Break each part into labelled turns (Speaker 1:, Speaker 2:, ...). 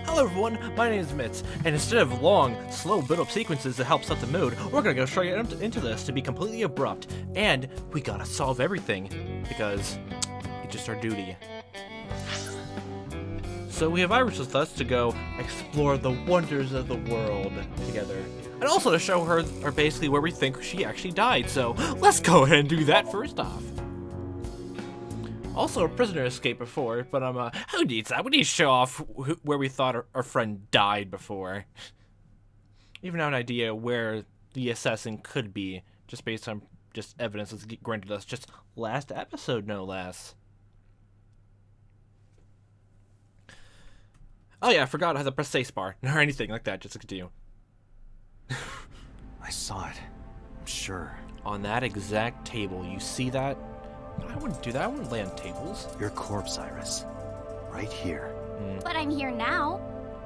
Speaker 1: Hello everyone, my name is Mitz, and instead of long, slow build-up sequences that help set the mood, we're gonna go straight into this to be completely abrupt, and we gotta solve everything, because it's just our duty. So we have Iris with us to go explore the wonders of the world together, and also to show her basically where we think she actually died, so let's go ahead and do that first off. Also, a prisoner escaped before, but who needs that? We need to show off where we thought our friend died before. Even have an idea where the assassin could be, just based on just evidence that's granted us just last episode, no less. Oh yeah, I forgot how to press spacebar, or anything like that, just to continue.
Speaker 2: I saw it, I'm sure.
Speaker 1: On that exact table, you see that? I wouldn't do that. I wouldn't lay on tables.
Speaker 2: Your corpse, Iris. Right here.
Speaker 3: But I'm here now.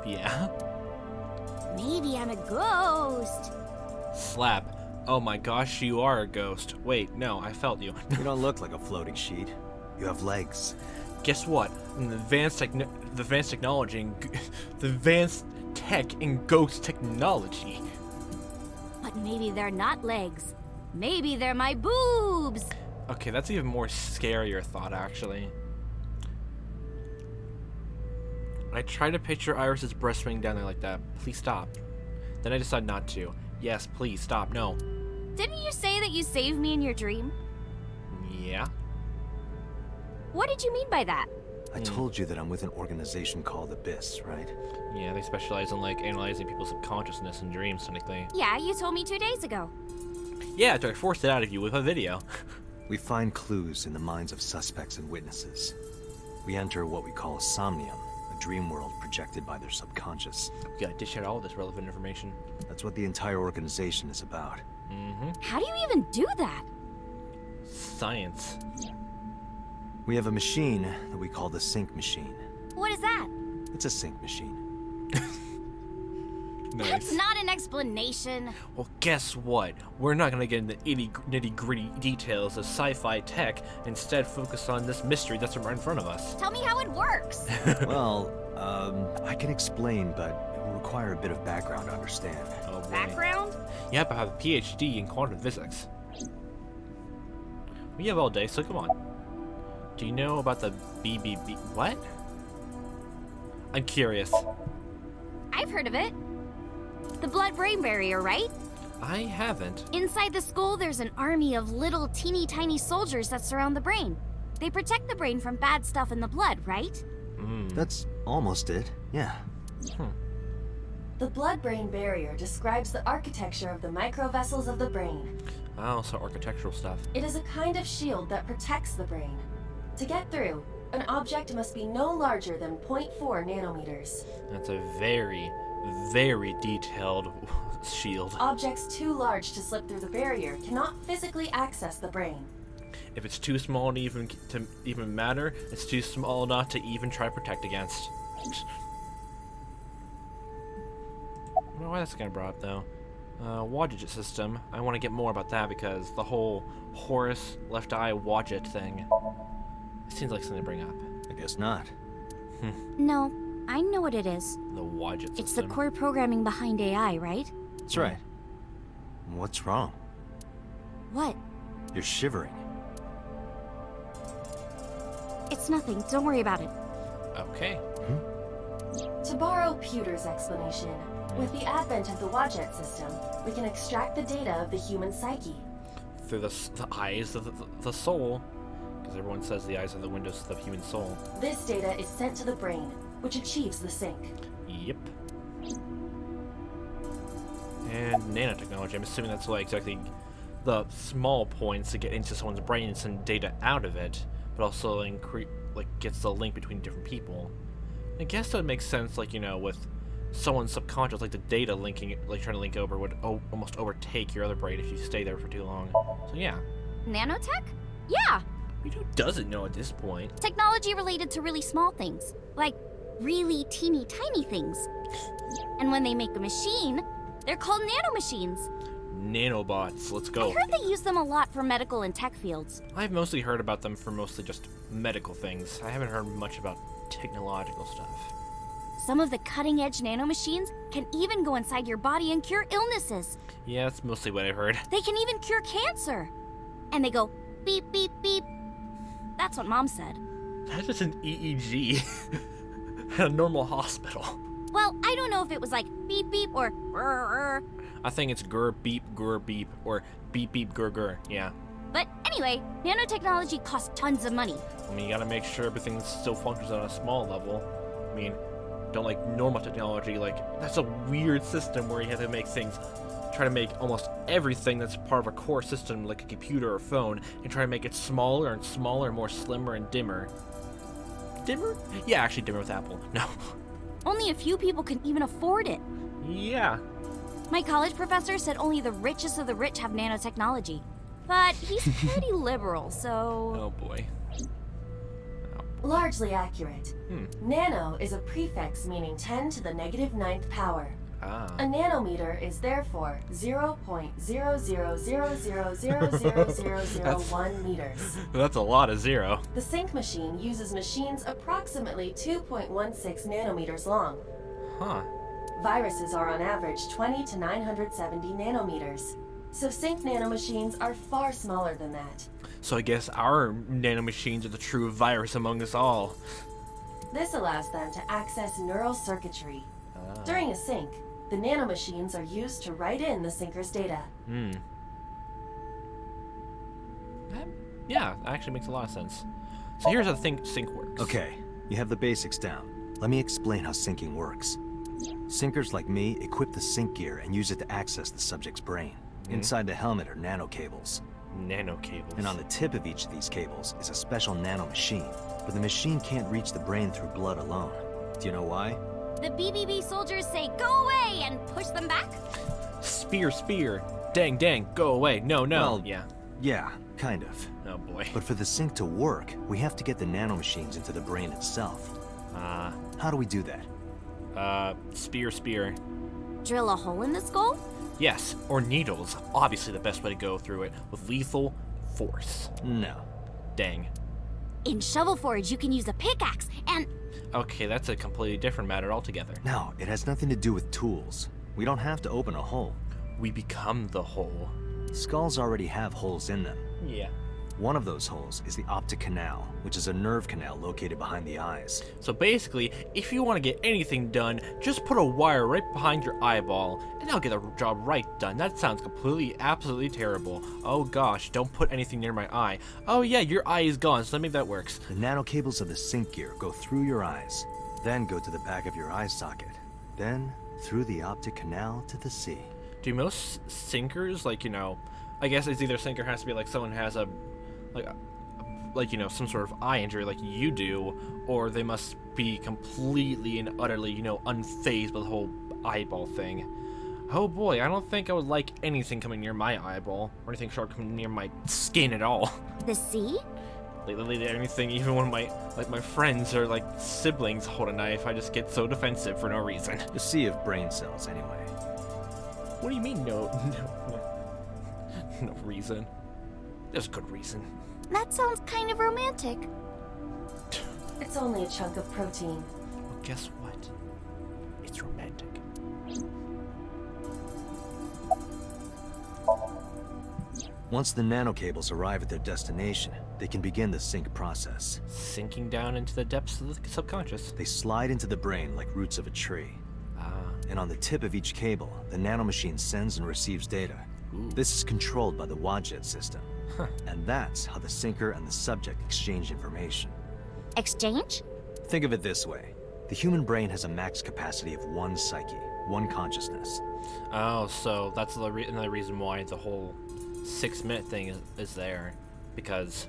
Speaker 1: Yeah.
Speaker 3: Maybe I'm a ghost.
Speaker 1: Slap. Oh my gosh, you are a ghost. Wait, no, I felt you.
Speaker 2: You don't look like a floating sheet. You have legs.
Speaker 1: Guess what? In the advanced technology and the advanced tech in ghost technology.
Speaker 3: But maybe they're not legs. Maybe they're my boobs.
Speaker 1: Okay, that's even more scarier thought, actually. I try to picture Iris's breast swinging down there like that. Please stop. Then I decide not to. Yes, please stop. No.
Speaker 3: Didn't you say that you saved me in your dream?
Speaker 1: Yeah.
Speaker 3: What did you mean by that?
Speaker 2: I told you that I'm with an organization called Abyss, right?
Speaker 1: Yeah, they specialize in, like, analyzing people's subconsciousness and dreams, technically.
Speaker 3: Yeah, you told me 2 days ago.
Speaker 1: Yeah, I forced it out of you with a video.
Speaker 2: We find clues in the minds of suspects and witnesses. We enter what we call a Somnium, a dream world projected by their subconscious.
Speaker 1: We gotta dish out all this relevant information.
Speaker 2: That's what the entire organization is about.
Speaker 3: How do you even do that?
Speaker 1: Science.
Speaker 2: We have a machine that we call the sync machine.
Speaker 3: What is that?
Speaker 2: It's a sync machine.
Speaker 1: Nice.
Speaker 3: That's not an explanation.
Speaker 1: Well, guess what? We're not gonna get into nitty-gritty details of sci-fi tech. Instead, focus on this mystery that's right in front of us.
Speaker 3: Tell me how it works.
Speaker 2: Well, I can explain, but it will require a bit of background to understand.
Speaker 1: Oh, boy.
Speaker 3: Background?
Speaker 1: Yep, I have a PhD in quantum physics. We have all day, so come on. Do you know about the BBB? What? I'm curious.
Speaker 3: I've heard of it. The blood-brain barrier, right?
Speaker 1: I haven't.
Speaker 3: Inside the skull, there's an army of little teeny tiny soldiers that surround the brain. They protect the brain from bad stuff in the blood, right?
Speaker 2: That's almost it, yeah.
Speaker 4: The blood-brain barrier describes the architecture of the microvessels of the brain.
Speaker 1: Oh, so architectural stuff.
Speaker 4: It is a kind of shield that protects the brain. To get through, an object must be no larger than 0.4 nanometers.
Speaker 1: That's a very, very detailed shield.
Speaker 4: Objects too large to slip through the barrier cannot physically access the brain.
Speaker 1: If it's too small to even matter, it's too small not to even try to protect against. I don't know why that's kind of brought up, though. Wadjet system. I want to get more about that because the whole Horus left eye Wadjet thing. It seems like something to bring up.
Speaker 2: I guess not.
Speaker 3: No, I know what it is.
Speaker 1: The Wadjet system.
Speaker 3: It's the core programming behind AI, right?
Speaker 2: That's right. What's wrong?
Speaker 3: What?
Speaker 2: You're shivering.
Speaker 3: It's nothing. Don't worry about it.
Speaker 1: Okay.
Speaker 4: To borrow Pewter's explanation, with the advent of the Wadjet system, we can extract the data of the human psyche.
Speaker 1: Through the eyes of the soul. Because everyone says the eyes are the windows of the human soul.
Speaker 4: This data is sent to the brain, which achieves the sync.
Speaker 1: Yep. And nanotechnology. I'm assuming that's like exactly the small points to get into someone's brain and send data out of it, but also gets the link between different people. I guess that makes sense, like, you know, with someone's subconscious, like the data linking, like trying to link over would almost overtake your other brain if you stay there for too long. So yeah.
Speaker 3: Nanotech? Yeah!
Speaker 1: Who doesn't know at this point?
Speaker 3: Technology related to really small things. Like, really teeny tiny things. And when they make a machine, they're called nanomachines.
Speaker 1: Nanobots, let's go.
Speaker 3: I heard they use them a lot for medical and tech fields.
Speaker 1: I've mostly heard about them for mostly just medical things. I haven't heard much about technological stuff.
Speaker 3: Some of the cutting-edge nanomachines can even go inside your body and cure illnesses.
Speaker 1: Yeah, that's mostly what I heard.
Speaker 3: They can even cure cancer. And they go beep, beep, beep. That's what Mom said.
Speaker 1: That's just an EEG at a normal hospital.
Speaker 3: Well, I don't know if it was like beep, beep or brr.
Speaker 1: I think it's grr beep, or beep beep grr. Yeah.
Speaker 3: But anyway, nanotechnology costs tons of money.
Speaker 1: I mean, you gotta make sure everything still functions on a small level. I mean, don't like normal technology, like, that's a weird system where you have to make things, try to make almost everything that's part of a core system, like a computer or phone, and try to make it smaller and smaller, more slimmer and dimmer. Dimmer? Yeah, actually dimmer with Apple. No.
Speaker 3: Only a few people can even afford it.
Speaker 1: Yeah.
Speaker 3: My college professor said only the richest of the rich have nanotechnology. But he's pretty liberal, so...
Speaker 1: Oh boy.
Speaker 4: Largely accurate. Nano is a prefix meaning 10 to the negative 9th power.
Speaker 1: Ah.
Speaker 4: A nanometer is therefore 0.000000001 meters.
Speaker 1: That's a lot of zero.
Speaker 4: The sync machine uses machines approximately 2.16 nanometers long.
Speaker 1: Huh.
Speaker 4: Viruses are on average 20 to 970 nanometers. So sync nanomachines are far smaller than that.
Speaker 1: So I guess our nanomachines are the true virus among us all.
Speaker 4: This allows them to access neural circuitry. During a sync, the nanomachines are used to write in the syncer's data.
Speaker 1: Yeah, that actually makes a lot of sense. So here's how sync works.
Speaker 2: Okay, you have the basics down. Let me explain how syncing works. Syncers like me equip the sync gear and use it to access the subject's brain. Inside the helmet are nanocables.
Speaker 1: Nanocables.
Speaker 2: And on the tip of each of these cables is a special nanomachine. But the machine can't reach the brain through blood alone. Do you know why?
Speaker 3: The BBB soldiers say, "Go away," and push them back?
Speaker 1: Spear, spear. Dang, dang, go away. No, no.
Speaker 2: Well,
Speaker 1: yeah.
Speaker 2: Yeah, kind of.
Speaker 1: Oh boy.
Speaker 2: But for the sync to work, we have to get the nanomachines into the brain itself. How do we do that?
Speaker 1: Spear, spear.
Speaker 3: Drill a hole in the skull?
Speaker 1: Yes, or needles. Obviously the best way to go through it, with lethal force.
Speaker 2: No.
Speaker 1: Dang.
Speaker 3: In Shovel Forge, you can use a pickaxe and...
Speaker 1: Okay, that's a completely different matter altogether.
Speaker 2: No, it has nothing to do with tools. We don't have to open a hole.
Speaker 1: We become the hole.
Speaker 2: Skulls already have holes in them.
Speaker 1: Yeah.
Speaker 2: One of those holes is the optic canal, which is a nerve canal located behind the eyes.
Speaker 1: So basically, if you want to get anything done, just put a wire right behind your eyeball, and that'll get the job right done. That sounds completely, absolutely terrible. Oh gosh, don't put anything near my eye. Oh yeah, your eye is gone, so maybe that works.
Speaker 2: The nanocables of the sync gear go through your eyes, then go to the back of your eye socket, then through the optic canal to the sea.
Speaker 1: Do most sinkers, like, you know, I guess it's either sinker has to be like someone has a like, you know, some sort of eye injury like you do, or they must be completely and utterly, you know, unfazed by the whole eyeball thing. Oh boy, I don't think I would like anything coming near my eyeball, or anything sharp coming near my skin at all.
Speaker 3: The sea?
Speaker 1: Lately, anything, even when my friends or like siblings hold a knife, I just get so defensive for no reason.
Speaker 2: A sea of brain cells, anyway.
Speaker 1: What do you mean, no reason? There's good reason.
Speaker 3: That sounds kind of romantic.
Speaker 4: It's only a chunk of protein.
Speaker 1: Well, guess what? It's romantic.
Speaker 2: Once the nanocables arrive at their destination, they can begin the sync process.
Speaker 1: Sinking down into the depths of the subconscious.
Speaker 2: They slide into the brain like roots of a tree. And on the tip of each cable, the nanomachine sends and receives data.
Speaker 1: Ooh.
Speaker 2: This is controlled by the Wadjet system. And that's how the syncer and the subject exchange information.
Speaker 3: Exchange?
Speaker 2: Think of it this way. The human brain has a max capacity of one psyche, one consciousness.
Speaker 1: Oh, so that's another reason why the whole 6-minute thing is there. Because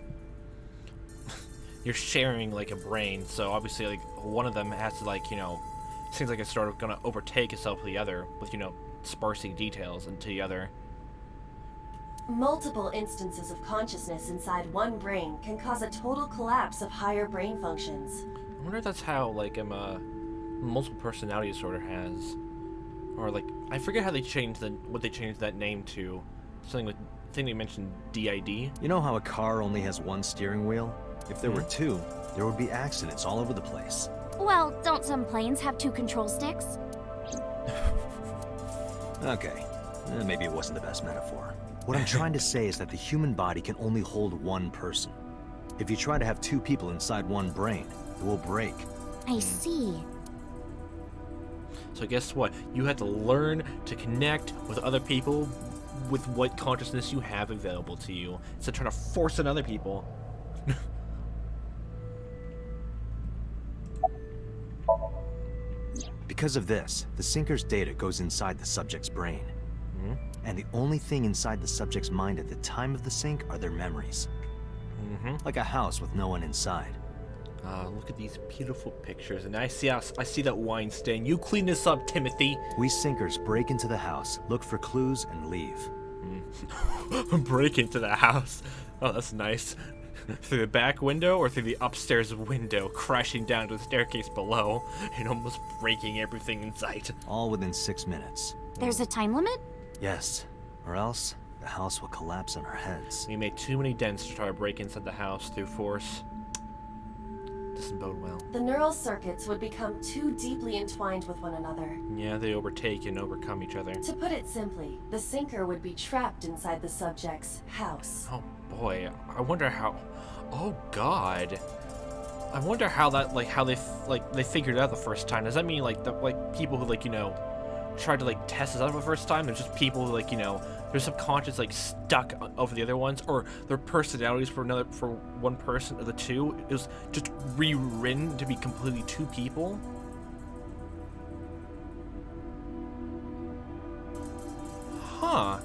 Speaker 1: you're sharing, like, a brain, so obviously, like, one of them has to, like, you know, seems like it's sort of gonna overtake itself with the other, with, you know, sparsing details into the other.
Speaker 4: Multiple instances of consciousness inside one brain can cause a total collapse of higher brain functions.
Speaker 1: I wonder if that's how, like, multiple personality disorder has. Or, like, I forget how they changed what they changed that name to. Something with, I think they mentioned DID.
Speaker 2: You know how a car only has one steering wheel? If there were two, there would be accidents all over the place.
Speaker 3: Well, don't some planes have 2 control sticks?
Speaker 2: Okay, maybe it wasn't the best metaphor. What I'm trying to say is that the human body can only hold one person. If you try to have 2 people inside one brain, it will break.
Speaker 3: I see.
Speaker 1: So guess what? You have to learn to connect with other people with what consciousness you have available to you, instead of trying to force on other people.
Speaker 2: Because of this, the sinker's data goes inside the subject's brain. And the only thing inside the subject's mind at the time of the sync are their memories. Like a house with no one inside.
Speaker 1: Look at these beautiful pictures, and I see that wine stain. You clean this up, Timothy.
Speaker 2: We sinkers break into the house, look for clues, and leave.
Speaker 1: Break into the house. Oh, that's nice. Through the back window or through the upstairs window, crashing down to the staircase below and almost breaking everything in sight.
Speaker 2: All within 6 minutes.
Speaker 3: There's a time limit?
Speaker 2: Yes, or else the house will collapse on our heads.
Speaker 1: We made too many dents to try to break inside the house through force. Doesn't bode well.
Speaker 4: The neural circuits would become too deeply entwined with one another.
Speaker 1: Yeah, they overtake and overcome each other.
Speaker 4: To put it simply, the sinker would be trapped inside the subject's house.
Speaker 1: Oh boy, I wonder how. Oh god, I wonder how that how they figured it out the first time. Does that mean people who tried to test this out for the first time? There's just people who their subconscious stuck over the other ones, or their personalities for one person of the two. It was just rewritten to be completely 2 people. Huh.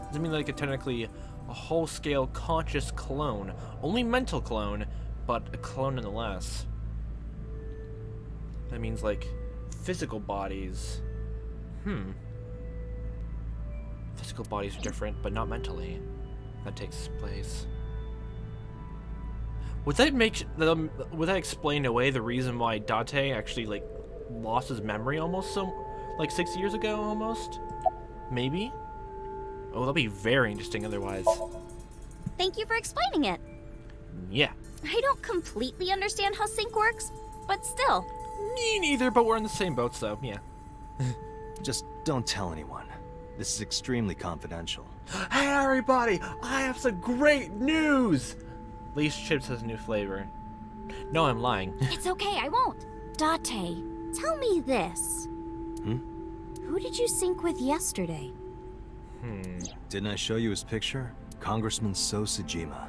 Speaker 1: Does it mean technically a whole-scale conscious clone? Only mental clone, but a clone nonetheless. That means physical bodies. Physical bodies are different, but not mentally. That takes place. Would that explain away the reason why Date actually lost his memory almost 6 years ago almost? Maybe? Oh, that'd be very interesting otherwise.
Speaker 3: Thank you for explaining it.
Speaker 1: Yeah.
Speaker 3: I don't completely understand how sync works, but still.
Speaker 1: Me neither, but we're in the same boat, so yeah.
Speaker 2: Just don't tell anyone. This is extremely confidential.
Speaker 1: Hey everybody, I have some great news! At least chips has a new flavor. No, I'm lying.
Speaker 3: It's okay, I won't. Date, tell me this. Who did you sync with yesterday?
Speaker 2: Didn't I show you his picture? Congressman So Sejima.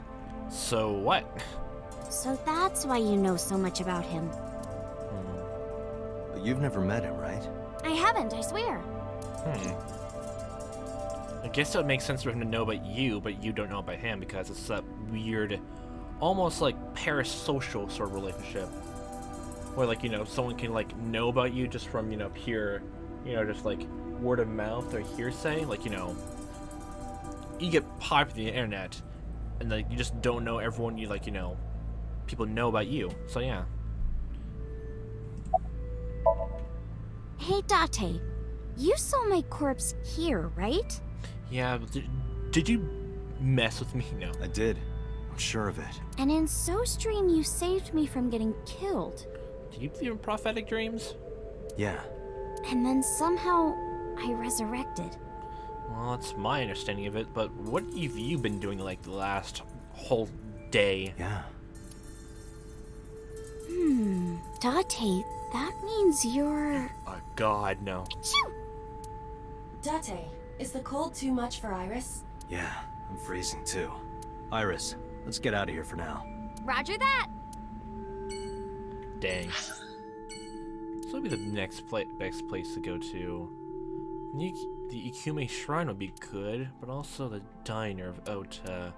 Speaker 1: So what?
Speaker 3: So that's why you know so much about him.
Speaker 2: But you've never met him, right?
Speaker 3: I haven't, I swear.
Speaker 1: I guess it would make sense for him to know about you, but you don't know about him because it's that weird, almost parasocial sort of relationship. Where someone can know about you just from, pure, just word of mouth or hearsay. You get popular on the internet and you just don't know everyone people know about you. So yeah.
Speaker 3: Hey Date, you saw my corpse here, right?
Speaker 1: Yeah, but did you mess with me? No.
Speaker 2: I did. I'm sure of it.
Speaker 3: And in So's dream, you saved me from getting killed.
Speaker 1: Do you believe in prophetic dreams?
Speaker 2: Yeah.
Speaker 3: And then somehow, I resurrected.
Speaker 1: Well, that's my understanding of it, but what have you been doing the last whole day?
Speaker 2: Yeah.
Speaker 3: Date, that means you're...
Speaker 1: Oh god, no.
Speaker 3: Achoo!
Speaker 4: Date, is the cold too much for Iris?
Speaker 2: Yeah, I'm freezing too. Iris, let's get out of here for now.
Speaker 3: Roger that!
Speaker 1: Dang. So that'll be the next best place to go to. The Ikume Shrine would be good, but also the Diner of Ota.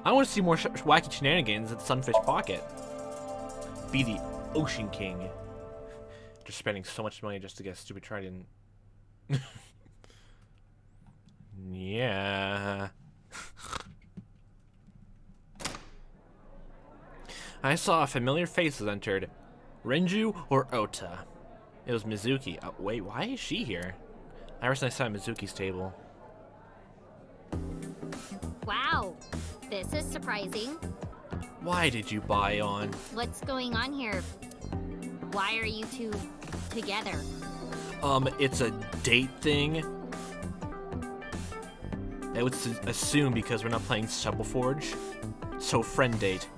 Speaker 1: I want to see more wacky shenanigans at Sunfish Pocket. Be the Ocean King. Just spending so much money just to get a stupid trident. Yeah. I saw a familiar face as entered. Renju or Ota? It was Mizuki. Wait, why is she here? Iris and I sat at Mizuki's table.
Speaker 5: Wow, this is surprising.
Speaker 1: Why did you buy on?
Speaker 5: What's going on here? why are you two together?
Speaker 1: It's a date thing. I would assume because we're not playing Shovel Forge. So friend date.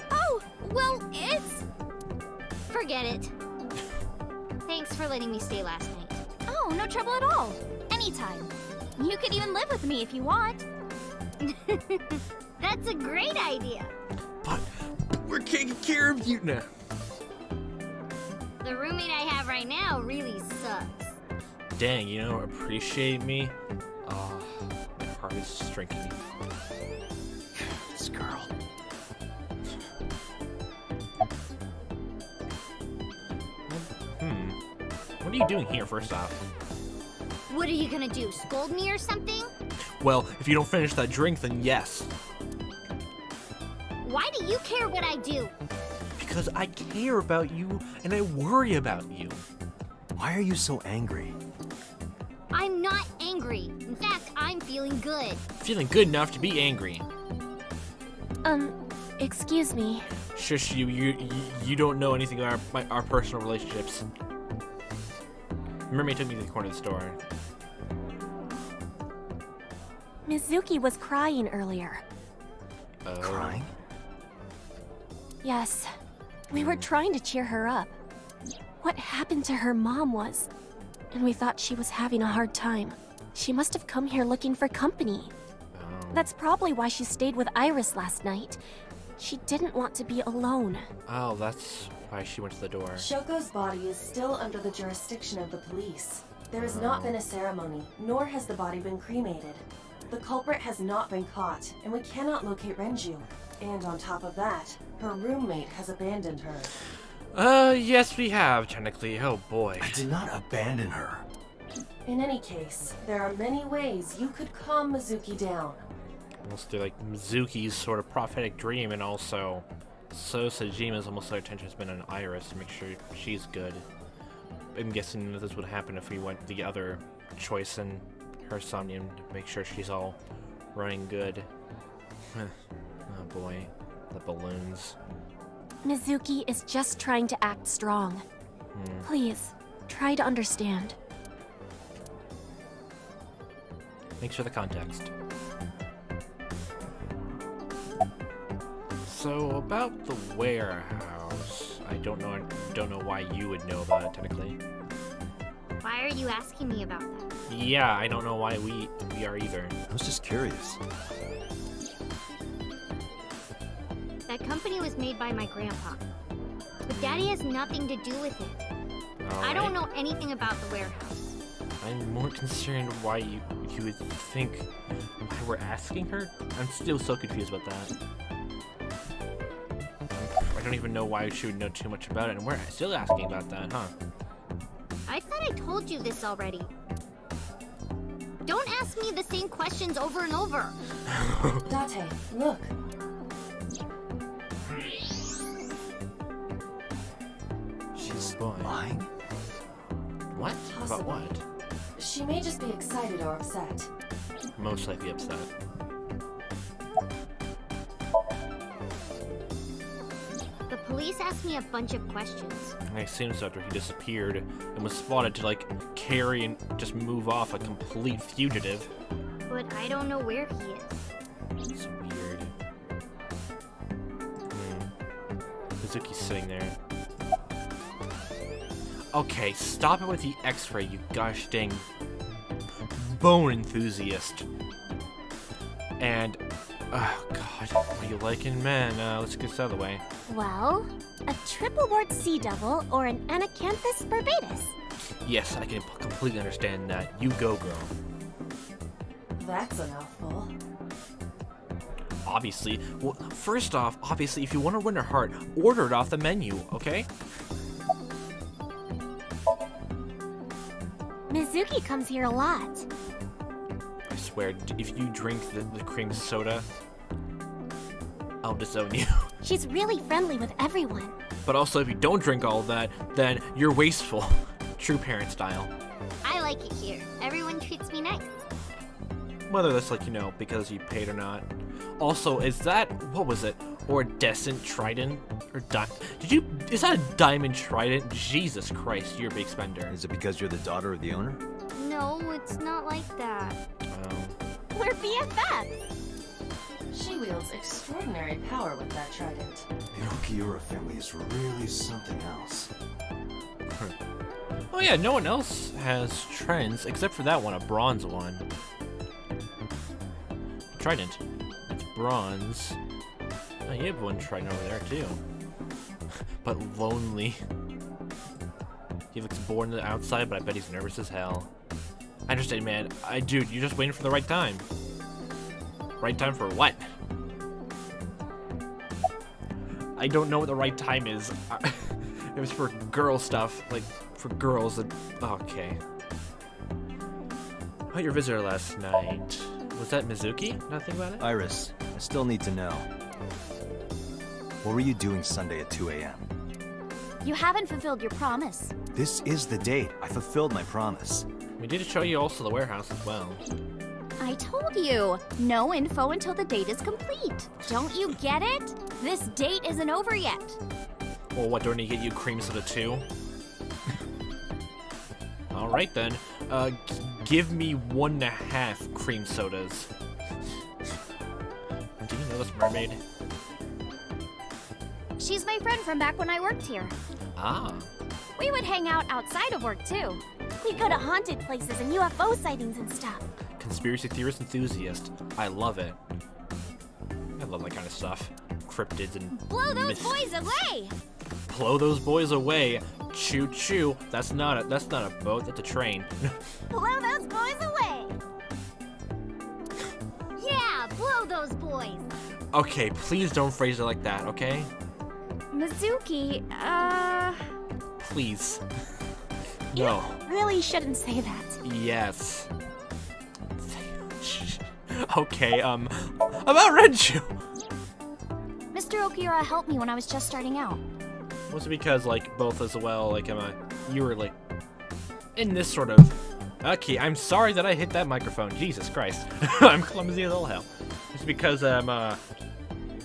Speaker 5: Oh, well, it's... Forget it. Thanks for letting me stay last night.
Speaker 3: Oh, no trouble at all. Anytime. You could even live with me if you want.
Speaker 5: That's a great idea.
Speaker 1: But we're taking care of you now.
Speaker 5: The roommate I have right now really sucks.
Speaker 1: Dang, you don't appreciate me? Oh, my heart is shrinking.
Speaker 2: This girl.
Speaker 1: What are you doing here, first off?
Speaker 5: What are you gonna do, scold me or something?
Speaker 1: Well, if you don't finish that drink, then yes.
Speaker 5: Why do you care what I do?
Speaker 1: Because I care about you and I worry about you.
Speaker 2: Why are you so angry?
Speaker 5: I'm not angry. In fact, I'm feeling good.
Speaker 1: Feeling good enough to be angry.
Speaker 6: Excuse me.
Speaker 1: Shush you don't know anything about our personal relationships. Remember, he took me to the corner of the store.
Speaker 6: Mizuki was crying earlier.
Speaker 2: Crying?
Speaker 6: Yes. We were trying to cheer her up. What happened to her mom was... And we thought she was having a hard time. She must have come here looking for company. That's probably why she stayed with Iris last night. She didn't want to be alone.
Speaker 1: Oh, that's why she went to the door.
Speaker 4: Shoko's body is still under the jurisdiction of the police. There has not been a ceremony, nor has the body been cremated. The culprit has not been caught, and we cannot locate Renju. And on top of that, her roommate has abandoned her.
Speaker 1: Yes we have, technically. Oh boy.
Speaker 2: I did not abandon her.
Speaker 4: In any case, there are many ways you could calm Mizuki down.
Speaker 1: Almost through like Mizuki's sort of prophetic dream, and also so Sajima's almost their attention has been on Iris to make sure she's good. I'm guessing that this would happen if we went the other choice in her Somnium to make sure she's all running good. Oh boy, the balloons.
Speaker 6: Mizuki is just trying to act strong. Please, try to understand.
Speaker 1: Thanks for the context. So about the warehouse, I don't know why you would know about it technically.
Speaker 5: Why are you asking me about that?
Speaker 1: Yeah, I don't know why we are either.
Speaker 2: I was just curious.
Speaker 5: That company was made by my grandpa. But Daddy has nothing to do with it. I don't know anything about the warehouse.
Speaker 1: I'm more concerned why you would think why we're asking her. I'm still so confused about that. I don't even know why she would know too much about it, and we're still asking about that, huh?
Speaker 5: I thought I told you this already. Don't ask me the same questions over and over.
Speaker 4: Date, look.
Speaker 2: She's
Speaker 1: boy.
Speaker 2: lying?
Speaker 1: What?
Speaker 4: Possibly.
Speaker 1: About what?
Speaker 4: She may just be excited or upset.
Speaker 1: Most likely upset.
Speaker 5: The police asked me a bunch of questions.
Speaker 1: I assume so after he disappeared and was spotted to like carry and just move off a complete fugitive.
Speaker 5: But I don't know where he is.
Speaker 1: It's weird. Mizuki's sitting there. Okay, stop it with the X-ray, you gosh dang bone enthusiast. And, oh god, what do you like in men? Let's get this out of the way.
Speaker 6: Well, a triple wart sea devil or an anacanthus barbatus.
Speaker 1: Yes, I can completely understand that. You go, girl.
Speaker 4: That's a mouthful.
Speaker 1: Obviously. Well, first off, obviously, if you want to win her heart, order it off the menu, okay?
Speaker 6: Mizuki comes here a lot.
Speaker 1: I swear, if you drink the cream soda, I'll disown you.
Speaker 6: She's really friendly with everyone.
Speaker 1: But also, if you don't drink all of that, then you're wasteful. True parent style.
Speaker 5: I like it here. Everyone treats me nice.
Speaker 1: Whether that's like, you know, because you paid or not. Also, is that, what was it? Iridescent trident? Or is that a diamond trident? Jesus Christ, you're a big spender.
Speaker 2: Is it because you're the daughter of the owner?
Speaker 5: No, it's not like that.
Speaker 6: We're BFFs.
Speaker 4: She wields extraordinary power with that trident.
Speaker 2: The Okiura family is really something else.
Speaker 1: Oh yeah, no one else has trends except for that one, a bronze one. Trident. It's bronze. Oh, you have one trident over there too. But lonely. He looks bored on the outside, but I bet he's nervous as hell. I understand, man. Dude, you're just waiting for the right time. Right time for what? I don't know what the right time is. It was for girl stuff, like for girls. Okay. How your visitor last night? Was that Mizuki? Nothing about it?
Speaker 2: Iris, I still need to know. What were you doing Sunday at 2 a.m.?
Speaker 3: You haven't fulfilled your promise.
Speaker 2: This is the date. I fulfilled my promise.
Speaker 1: We did show you also the warehouse as well.
Speaker 3: I told you, no info until the date is complete. Don't you get it? This date isn't over yet.
Speaker 1: Well, what, do I need to get you cream soda too? Alright then. Give me 1.5 cream sodas. Do you know this mermaid?
Speaker 3: She's my friend from back when I worked here.
Speaker 1: Ah.
Speaker 3: We would hang out outside of work too.
Speaker 6: We'd go to haunted places and UFO sightings and stuff.
Speaker 1: Conspiracy theorist enthusiast. I love it. I love that kind of stuff. Cryptids and
Speaker 3: Blow those boys away!
Speaker 1: Blow those boys away. Choo choo. That's not a boat, that's a train.
Speaker 3: Blow those boys away!
Speaker 5: Yeah, blow those boys.
Speaker 1: Okay, please don't phrase it like that, okay?
Speaker 3: Mizuki,
Speaker 1: Please. No.
Speaker 6: Really shouldn't say that.
Speaker 1: Yes. Okay, about Renju.
Speaker 3: Mr. Okiura helped me when I was just starting out.
Speaker 1: Was it because, like, both as well, like, you were, like, in this sort of... Okay, I'm sorry that I hit that microphone. Jesus Christ. I'm clumsy as all hell. It's because,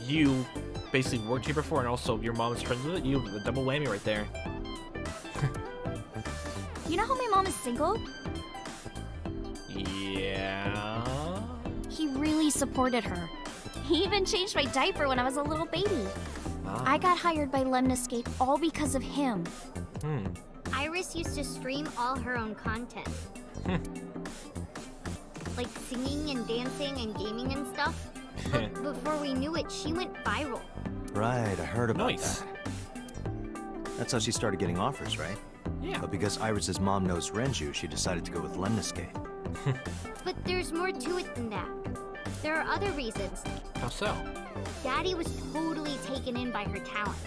Speaker 1: you basically worked here before, and also your mom's friends with it. You have a double whammy right there.
Speaker 3: You know how my mom is single?
Speaker 1: Yeah...
Speaker 3: He really supported her. He even changed my diaper when I was a little baby.
Speaker 1: Ah.
Speaker 3: I got hired by Lemniscape all because of him.
Speaker 5: Iris used to stream all her own content. Like singing and dancing and gaming and stuff. But before we knew it, she went viral.
Speaker 2: Right, I heard about
Speaker 1: Nice.
Speaker 2: that. That's how she started getting offers, right?
Speaker 1: Yeah.
Speaker 2: But because Iris's mom knows Renju, she decided to go with Lemniscape.
Speaker 5: But there's more to it than that. There are other reasons.
Speaker 1: How so?
Speaker 5: Daddy was totally taken in by her talent.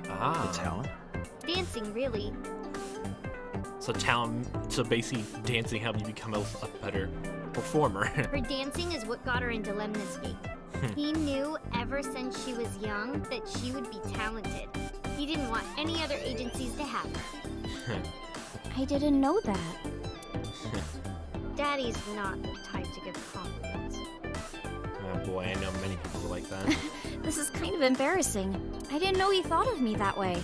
Speaker 1: Ah.
Speaker 2: The talent?
Speaker 5: Dancing, really.
Speaker 1: So basically dancing helped you become a better performer.
Speaker 5: Her dancing is what got her into Lemniscape. He knew ever since she was young that she would be talented. He didn't want any other agencies to have her.
Speaker 3: I didn't know that.
Speaker 5: Daddy's not the type to give compliments.
Speaker 1: Oh boy, I know many people like that.
Speaker 3: This is kind of embarrassing. I didn't know he thought of me that way.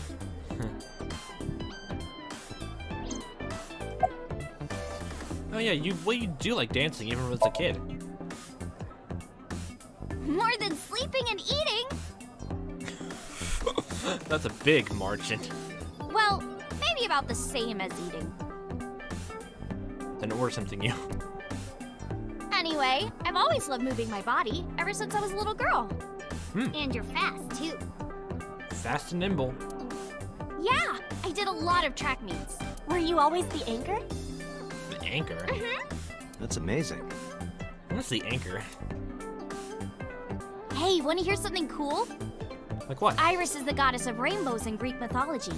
Speaker 1: Oh yeah, you do like dancing even as a kid.
Speaker 3: More than sleeping and eating!
Speaker 1: That's a big margin.
Speaker 3: Well, maybe about the same as eating.
Speaker 1: Then order something new.
Speaker 3: Anyway, I've always loved moving my body, ever since I was a little girl.
Speaker 5: And you're fast, too.
Speaker 1: Fast and nimble.
Speaker 3: Yeah, I did a lot of track meets.
Speaker 6: Were you always the anchor?
Speaker 1: The anchor?
Speaker 2: That's amazing.
Speaker 1: What's the anchor?
Speaker 3: Hey, want to hear something cool?
Speaker 1: Like what?
Speaker 3: Iris is the goddess of rainbows in Greek mythology.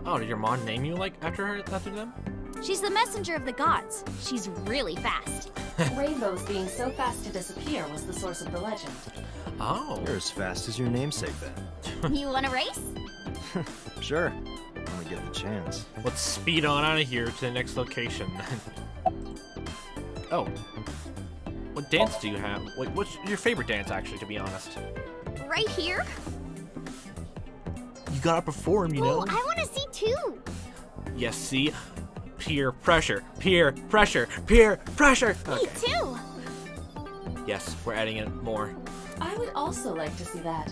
Speaker 1: Oh, did your mom name you like after them?
Speaker 3: She's the messenger of the gods. She's really fast.
Speaker 4: Rainbows being so fast to disappear was the source of the legend.
Speaker 1: Oh.
Speaker 2: You're as fast as your namesake, then.
Speaker 3: You want to race?
Speaker 2: Sure. When we get the chance.
Speaker 1: Let's speed on out of here to the next location. Oh. what dance do you have? What's your favorite dance, actually, to be honest?
Speaker 3: Right here?
Speaker 1: You gotta perform, you know?
Speaker 5: Oh, I want to see too.
Speaker 1: Yes, see? Peer pressure, peer pressure, peer pressure!
Speaker 6: Me too.
Speaker 1: Yes, we're adding in more.
Speaker 4: I would also like to see that.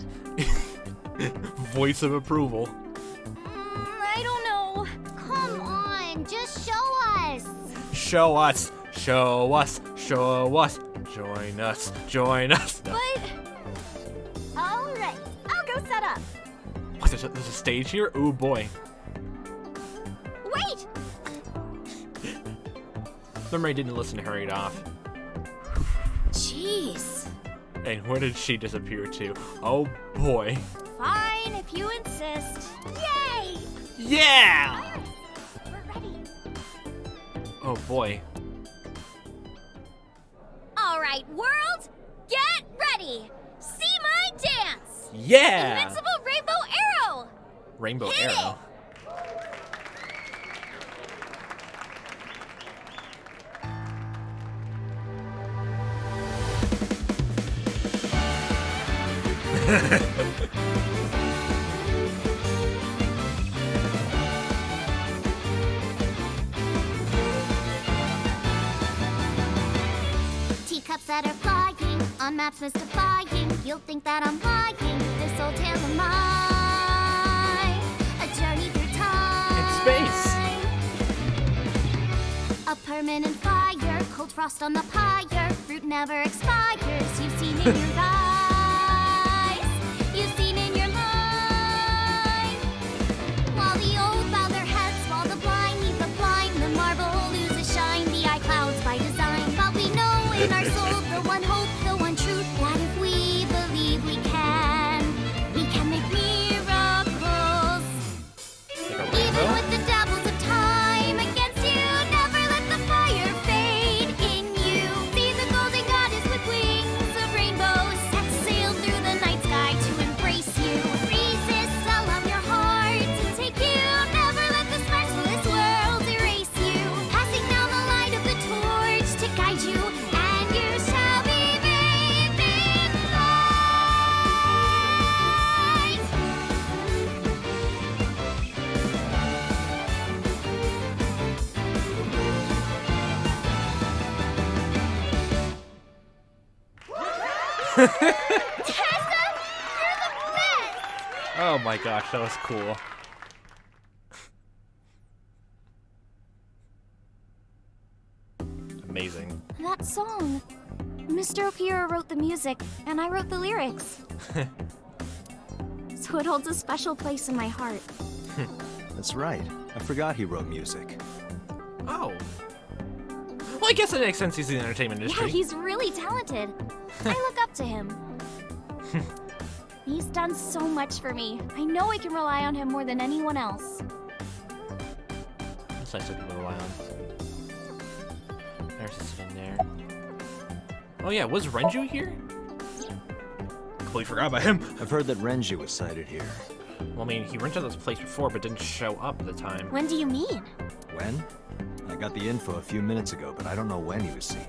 Speaker 1: Voice of approval.
Speaker 3: I don't know.
Speaker 5: Come on, just show us.
Speaker 1: Show us, show us, show us. Join us, join us. No.
Speaker 3: But
Speaker 6: All right, I'll go set up.
Speaker 1: What, there's a stage here? Ooh, boy.
Speaker 3: wait!
Speaker 1: The mermaid didn't listen to hurried off.
Speaker 3: Jeez.
Speaker 1: And where did she disappear to? Oh, boy.
Speaker 3: Fine, if you insist. Yay!
Speaker 1: Yeah!
Speaker 3: We're ready.
Speaker 1: Oh, boy.
Speaker 3: All right, world, get ready. See my dance.
Speaker 1: Yeah!
Speaker 3: Invincible rainbow arrow.
Speaker 1: Rainbow
Speaker 3: Hit
Speaker 1: arrow.
Speaker 5: Teacups that are flying, on maps mystifying. You'll think that I'm lying. This old tale of mine, a journey through time.
Speaker 1: In space.
Speaker 5: A permanent fire, cold frost on the pyre. Fruit never expires. You've seen in your eyes, you've seen in your mind. While the old bow their heads, while the blind lead the blind, the marble loses shine. The eye clouds by design, but we know in our soul the one hope, the one truth, that if we believe we can make miracles. Even with the devils of time against you, never let the fire fade in you. See the golden goddess with wings of rainbows, set sail through the night sky to embrace you. Resist, allow your heart to take you. Never let this merciless world erase you. Passing down the light of the torch to guide you, and you shall be bathed in light.
Speaker 1: Oh my gosh, that was cool. Amazing.
Speaker 3: That song. Mr. O'Piera wrote the music, and I wrote the lyrics. So it holds a special place in my heart.
Speaker 2: That's right. I forgot he wrote music.
Speaker 1: Oh. Well, I guess it makes sense he's in the entertainment
Speaker 3: Yeah,
Speaker 1: industry.
Speaker 3: he's really talented. I look up to him. He's done so much for me. I know I can rely on him more than anyone else.
Speaker 1: It's nice to people rely on. There's a sitting there. Oh yeah, was Renju here? Completely forgot about him.
Speaker 2: I've heard that Renju was sighted here.
Speaker 1: Well, I mean, he rented this place before, but didn't show up at the time.
Speaker 6: When do you mean?
Speaker 2: When? I got the info a few minutes ago, but I don't know when he was seen.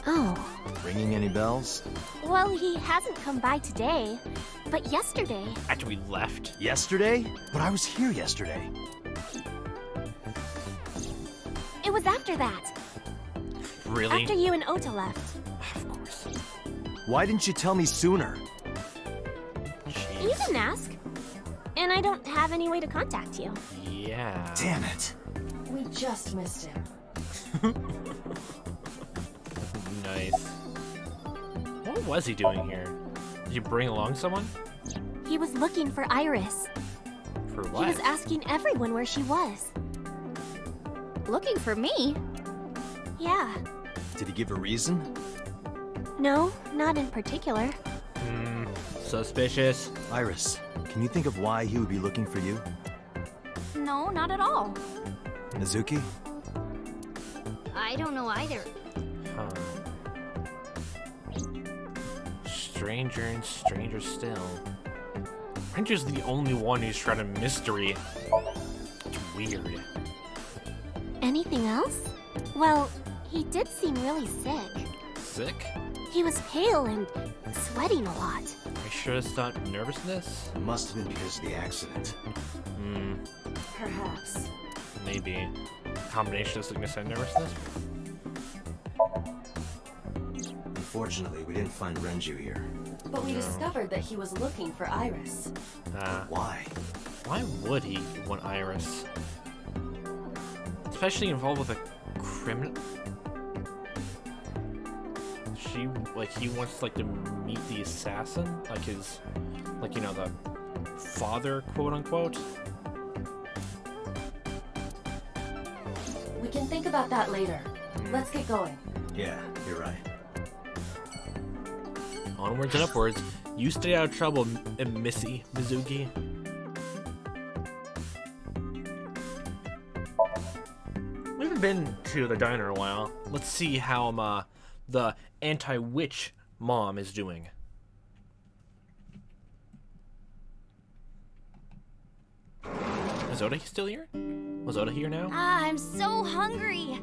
Speaker 6: Oh.
Speaker 2: Ringing any bells?
Speaker 6: Well, he hasn't come by today, but yesterday.
Speaker 1: After we left.
Speaker 2: Yesterday? But I was here yesterday.
Speaker 6: It was after that.
Speaker 1: Really?
Speaker 6: After you and Ota left.
Speaker 1: Of course.
Speaker 2: Why didn't you tell me sooner?
Speaker 1: Jeez.
Speaker 6: You didn't ask. And I don't have any way to contact you.
Speaker 1: Yeah.
Speaker 2: Damn it.
Speaker 4: We just missed him.
Speaker 1: Nice. What was he doing here? Did you bring along someone?
Speaker 6: He was looking for Iris.
Speaker 1: For
Speaker 6: He
Speaker 1: what?
Speaker 6: was asking everyone where she was.
Speaker 3: Looking for me?
Speaker 6: Yeah.
Speaker 2: Did he give a reason?
Speaker 6: No, not in particular.
Speaker 1: Suspicious.
Speaker 2: Iris, can you think of why he would be looking for you?
Speaker 3: No, not at all.
Speaker 2: Mizuki?
Speaker 5: I don't know either.
Speaker 1: Huh. Stranger and stranger still. Renju's the only one who's shrouded in mystery. It's weird.
Speaker 6: Anything else? Well, he did seem really sick.
Speaker 1: Sick?
Speaker 6: He was pale and sweating a lot.
Speaker 1: Are you sure it's not nervousness?
Speaker 2: It must have been because of the accident.
Speaker 4: Perhaps.
Speaker 1: Maybe. Combination of sickness and nervousness?
Speaker 2: Unfortunately, we didn't find Renju here.
Speaker 4: But we discovered that he was looking for Iris.
Speaker 2: Why?
Speaker 1: Why would he want Iris? Especially involved with a criminal. He wants like to meet the assassin, like his, the father, quote unquote.
Speaker 4: We can think about that later. Let's get going.
Speaker 2: Yeah, you're right.
Speaker 1: Onwards and upwards. You stay out of trouble, Missy Mizuki. We haven't been to the diner in a while. Let's see how the anti-witch mom is doing. Is Oda still here? Was Oda here now?
Speaker 5: I'm so hungry.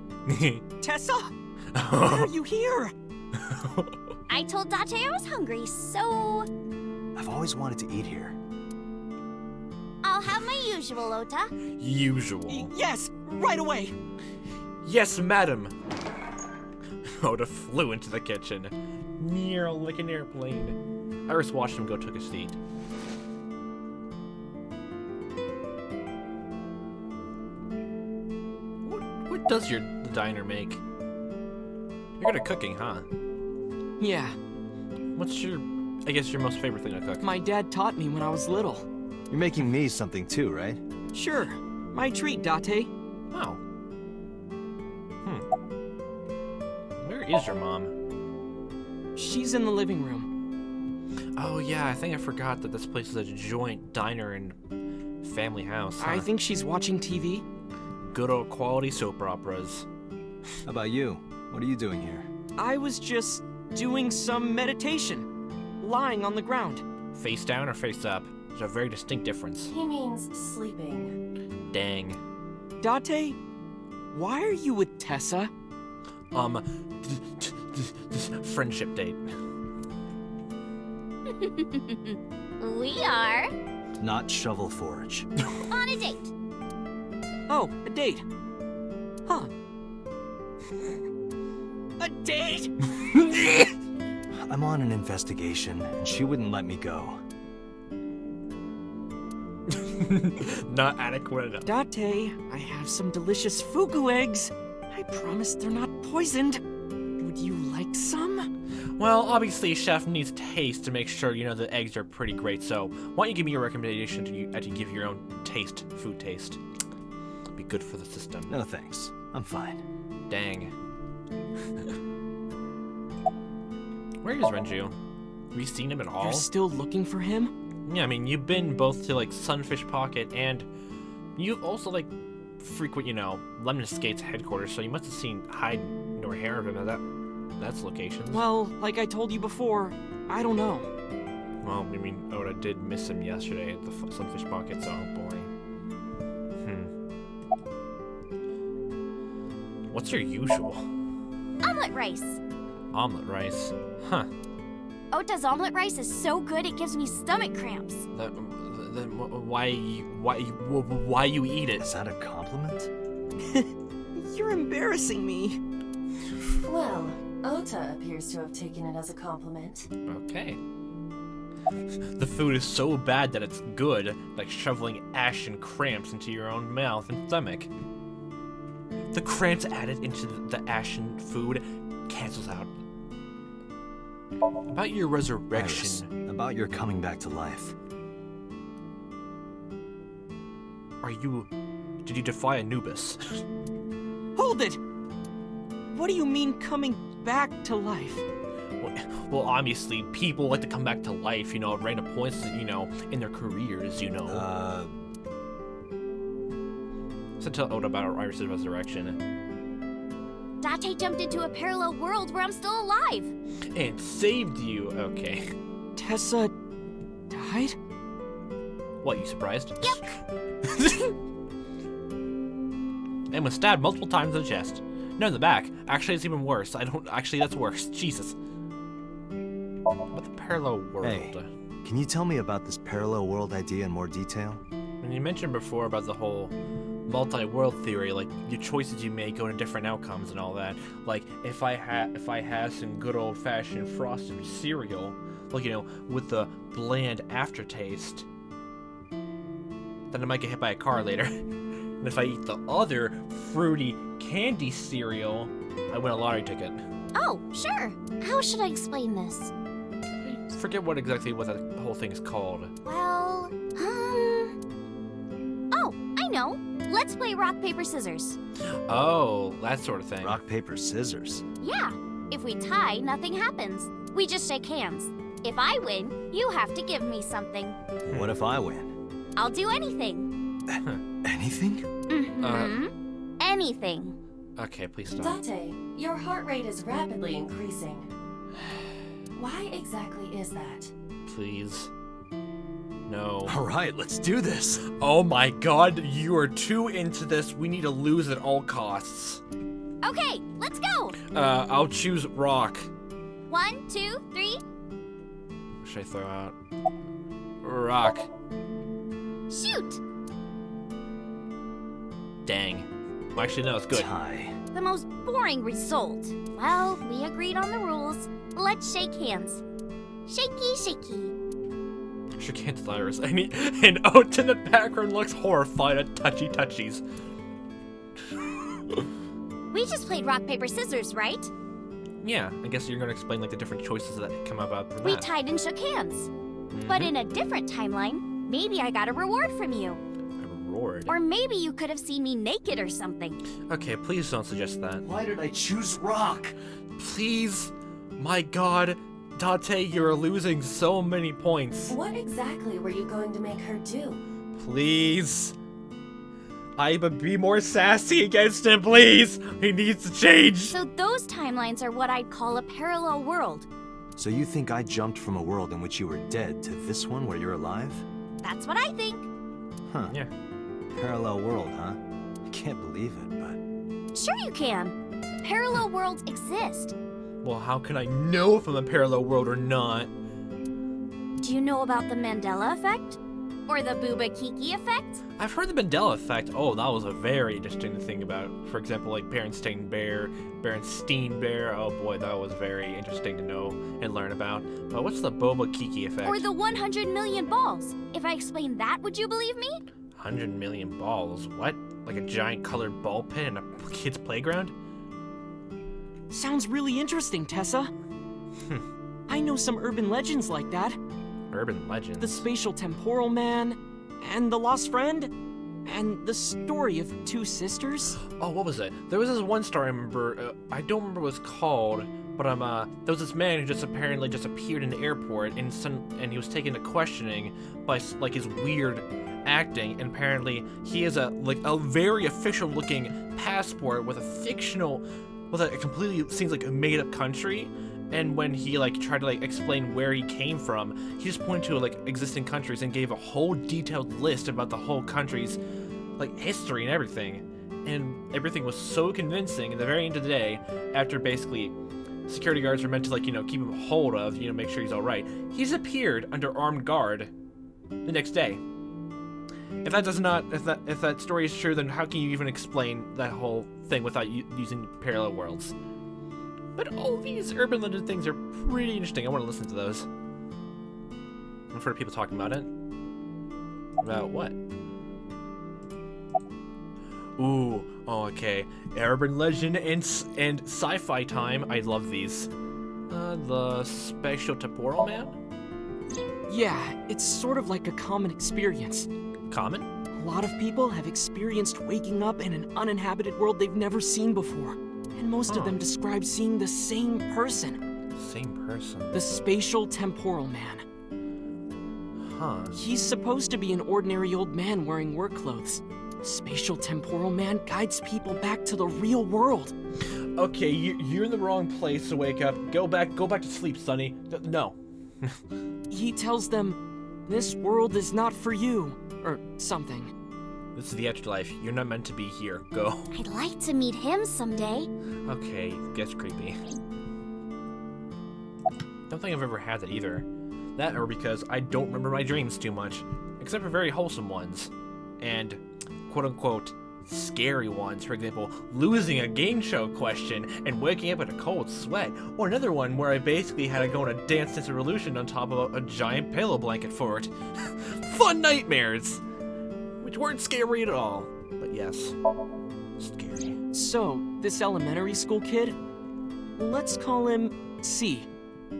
Speaker 7: Tessa? Why are you here?
Speaker 5: I told Date I was hungry, so
Speaker 2: I've always wanted to eat here.
Speaker 5: I'll have my usual, Ota.
Speaker 1: Usual.
Speaker 7: Yes, right away.
Speaker 1: Yes, madam. Oda flew into the kitchen, near like an airplane. Iris watched him go, took a seat. What does your diner make? You're good at cooking, huh?
Speaker 7: Yeah,
Speaker 1: What's your most favorite thing to cook?
Speaker 7: my dad taught me when I was little.
Speaker 2: You're making me something too, right?
Speaker 7: Sure, my treat, Date.
Speaker 1: Wow. Where is your mom?
Speaker 7: She's in the living room.
Speaker 1: Oh yeah, I think I forgot that this place is a joint diner and family house. Huh?
Speaker 7: I think she's watching TV.
Speaker 1: Good old quality soap operas.
Speaker 2: How about you? What are you doing here?
Speaker 7: I was just doing some meditation, lying on the ground.
Speaker 1: Face down or face up? There's a very distinct difference.
Speaker 4: He means sleeping.
Speaker 1: Dang.
Speaker 7: Date, why are you with Tessa?
Speaker 1: Friendship date.
Speaker 5: We are
Speaker 2: Not Shovel Forge.
Speaker 5: on a date.
Speaker 7: Oh, a date. Huh. A date?
Speaker 2: I'm on an investigation, and she wouldn't let me go.
Speaker 1: Not adequate enough.
Speaker 7: Date, I have some delicious fugu eggs. I promise they're not poisoned. Would you like some?
Speaker 1: Well, obviously, chef needs taste to make sure the eggs are pretty great. So, why don't you give me your recommendation to give your own food taste? Be good for the system.
Speaker 2: No thanks. I'm fine.
Speaker 1: Dang. Where is Renju? Have you seen him at all?
Speaker 7: You're still looking for him?
Speaker 1: Yeah, I mean, you've been both to Sunfish Pocket, and you've also frequent, Lemon Skate's headquarters. So you must have seen hide nor hair of him at that's locations.
Speaker 7: Well, like I told you before, I don't know.
Speaker 1: Well, I mean, Oda did miss him yesterday at the Sunfish Pocket, so oh boy. What's your usual?
Speaker 5: Omelet rice.
Speaker 1: Omelet rice. Huh.
Speaker 5: Ota's omelet rice is so good it gives me stomach cramps.
Speaker 1: Then why you eat it?
Speaker 2: Is that a compliment?
Speaker 7: You're embarrassing me.
Speaker 4: Well, Ota appears to have taken it as a compliment.
Speaker 1: Okay. The food is so bad that it's good, like shoveling ash and cramps into your own mouth and stomach. The cramps added into the ashen food cancels out. About your resurrection.
Speaker 2: Iris, about your coming back to life.
Speaker 1: Did you defy Anubis?
Speaker 7: Hold it! What do you mean coming back to life?
Speaker 1: Well, obviously, people like to come back to life, at random points, in their careers, So tell Oda about Iris' resurrection.
Speaker 5: Date jumped into a parallel world where I'm still alive.
Speaker 1: And saved you, okay.
Speaker 7: Tessa died?
Speaker 1: What, you surprised?
Speaker 5: Yep.
Speaker 1: And was stabbed multiple times in the chest. No, in the back. Actually, it's even worse. Actually, that's worse. Jesus. What the parallel world?
Speaker 2: Hey, can you tell me about this parallel world idea in more detail?
Speaker 1: And you mentioned before about the whole multi-world theory, like your choices you make go to different outcomes and all that. Like if I had some good old-fashioned frosted cereal, like with the bland aftertaste, then I might get hit by a car later. And if I eat the other fruity candy cereal, I win a lottery ticket.
Speaker 3: Oh, sure. How should I explain this?
Speaker 1: I forget what that whole thing is called.
Speaker 3: Well, oh, I know. Let's play rock, paper, scissors.
Speaker 1: Oh, that sort of thing.
Speaker 2: Rock, paper, scissors.
Speaker 3: Yeah. If we tie, nothing happens. We just shake hands. If I win, you have to give me something.
Speaker 2: What if I win?
Speaker 3: I'll do anything.
Speaker 2: Anything?
Speaker 3: Anything.
Speaker 1: Okay, please stop.
Speaker 4: Date, your heart rate is rapidly increasing. Why exactly is that?
Speaker 1: Please. No.
Speaker 2: All right, let's do this.
Speaker 1: Oh my god, you are too into this. We need to lose at all costs.
Speaker 3: Okay, let's go.
Speaker 1: I'll choose rock.
Speaker 3: 1, 2, 3.
Speaker 1: What should I throw out? Rock.
Speaker 3: Shoot.
Speaker 1: Dang. Well, actually, no, it's good.
Speaker 2: Tie.
Speaker 3: The most boring result. Well, we agreed on the rules. Let's shake hands. Shaky, shaky.
Speaker 1: Shook hands with Iris. And Oat in the background looks horrified at touchy touchies.
Speaker 3: We just played rock, paper, scissors, right?
Speaker 1: Yeah, I guess you're gonna explain like the different choices that come about from
Speaker 3: We
Speaker 1: that.
Speaker 3: tied and shook hands. But in a different timeline, maybe I got a reward from you.
Speaker 1: A reward.
Speaker 3: Or maybe you could have seen me naked or something.
Speaker 1: Okay, please don't suggest that.
Speaker 2: Why did I choose rock?
Speaker 1: Please, my god, Date, you're losing so many points.
Speaker 4: What exactly were you going to make her do?
Speaker 1: Please. I would be more sassy against him, please. He needs to change.
Speaker 3: So those timelines are what I'd call a parallel world.
Speaker 2: So you think I jumped from a world in which you were dead to this one where you're alive?
Speaker 3: That's what I think.
Speaker 2: Huh.
Speaker 1: Yeah.
Speaker 2: Parallel world, huh? I can't believe it, but...
Speaker 3: Sure you can. Parallel worlds exist.
Speaker 1: Well, how can I know if I'm a parallel world or not?
Speaker 3: Do you know about the Mandela effect? Or the Booba Kiki effect?
Speaker 1: I've heard the Mandela effect. Oh, that was a very interesting thing about, for example, like Berenstain Bear. Oh boy, that was very interesting to know and learn about. But what's the Boba Kiki effect?
Speaker 3: Or the 100 million balls? If I explain that, would you believe me?
Speaker 1: 100 million balls? What? Like a giant colored ball pit in a kid's playground?
Speaker 7: Sounds really interesting, Tessa. I know some urban legends like that.
Speaker 1: Urban legends.
Speaker 7: The spatial temporal man, and the lost friend, and the story of two sisters.
Speaker 1: Oh, what was it? There was this one story I remember. I don't remember what it was called, but there was this man who just apparently just appeared in the airport, and he was taken to questioning by like his weird acting, and apparently he has a very official looking passport with a completely seems like a made up country. And when he tried to explain where he came from, he just pointed to existing countries and gave a whole detailed list about the whole country's history and everything. And everything was so convincing. At the very end of the day, after basically security guards were meant to keep him hold of, make sure he's all right, he's appeared under armed guard the next day. If that story is true, then how can you even explain that whole thing without using parallel worlds? But all these urban legend things are pretty interesting. I want to listen to those. I've heard people talking about it. About what? Ooh, oh, okay. Urban legend and sci-fi time. I love these. The spatial temporal man?
Speaker 7: Yeah, it's sort of like a common experience.
Speaker 1: Common?
Speaker 7: A lot of people have experienced waking up in an uninhabited world they've never seen before. And most of them describe seeing the same person.
Speaker 1: Same person?
Speaker 7: The spatial temporal man.
Speaker 1: Huh.
Speaker 7: He's supposed to be an ordinary old man wearing work clothes. The spatial temporal man guides people back to the real world.
Speaker 1: Okay, you're in the wrong place to wake up. Go back to sleep, Sonny. No.
Speaker 7: He tells them, this world is not for you, or something.
Speaker 1: This is the afterlife. You're not meant to be here. Go.
Speaker 3: I'd like to meet him someday.
Speaker 1: Okay, gets creepy. Don't think I've ever had that either. That or because I don't remember my dreams too much, except for very wholesome ones. And quote-unquote scary ones. For example, losing a game show question and waking up in a cold sweat. Or another one where I basically had to go on a Dance Dance Revolution on top of a giant pillow blanket for it. Fun nightmares! Which weren't scary at all. But yes, scary.
Speaker 7: So, this elementary school kid, let's call him C.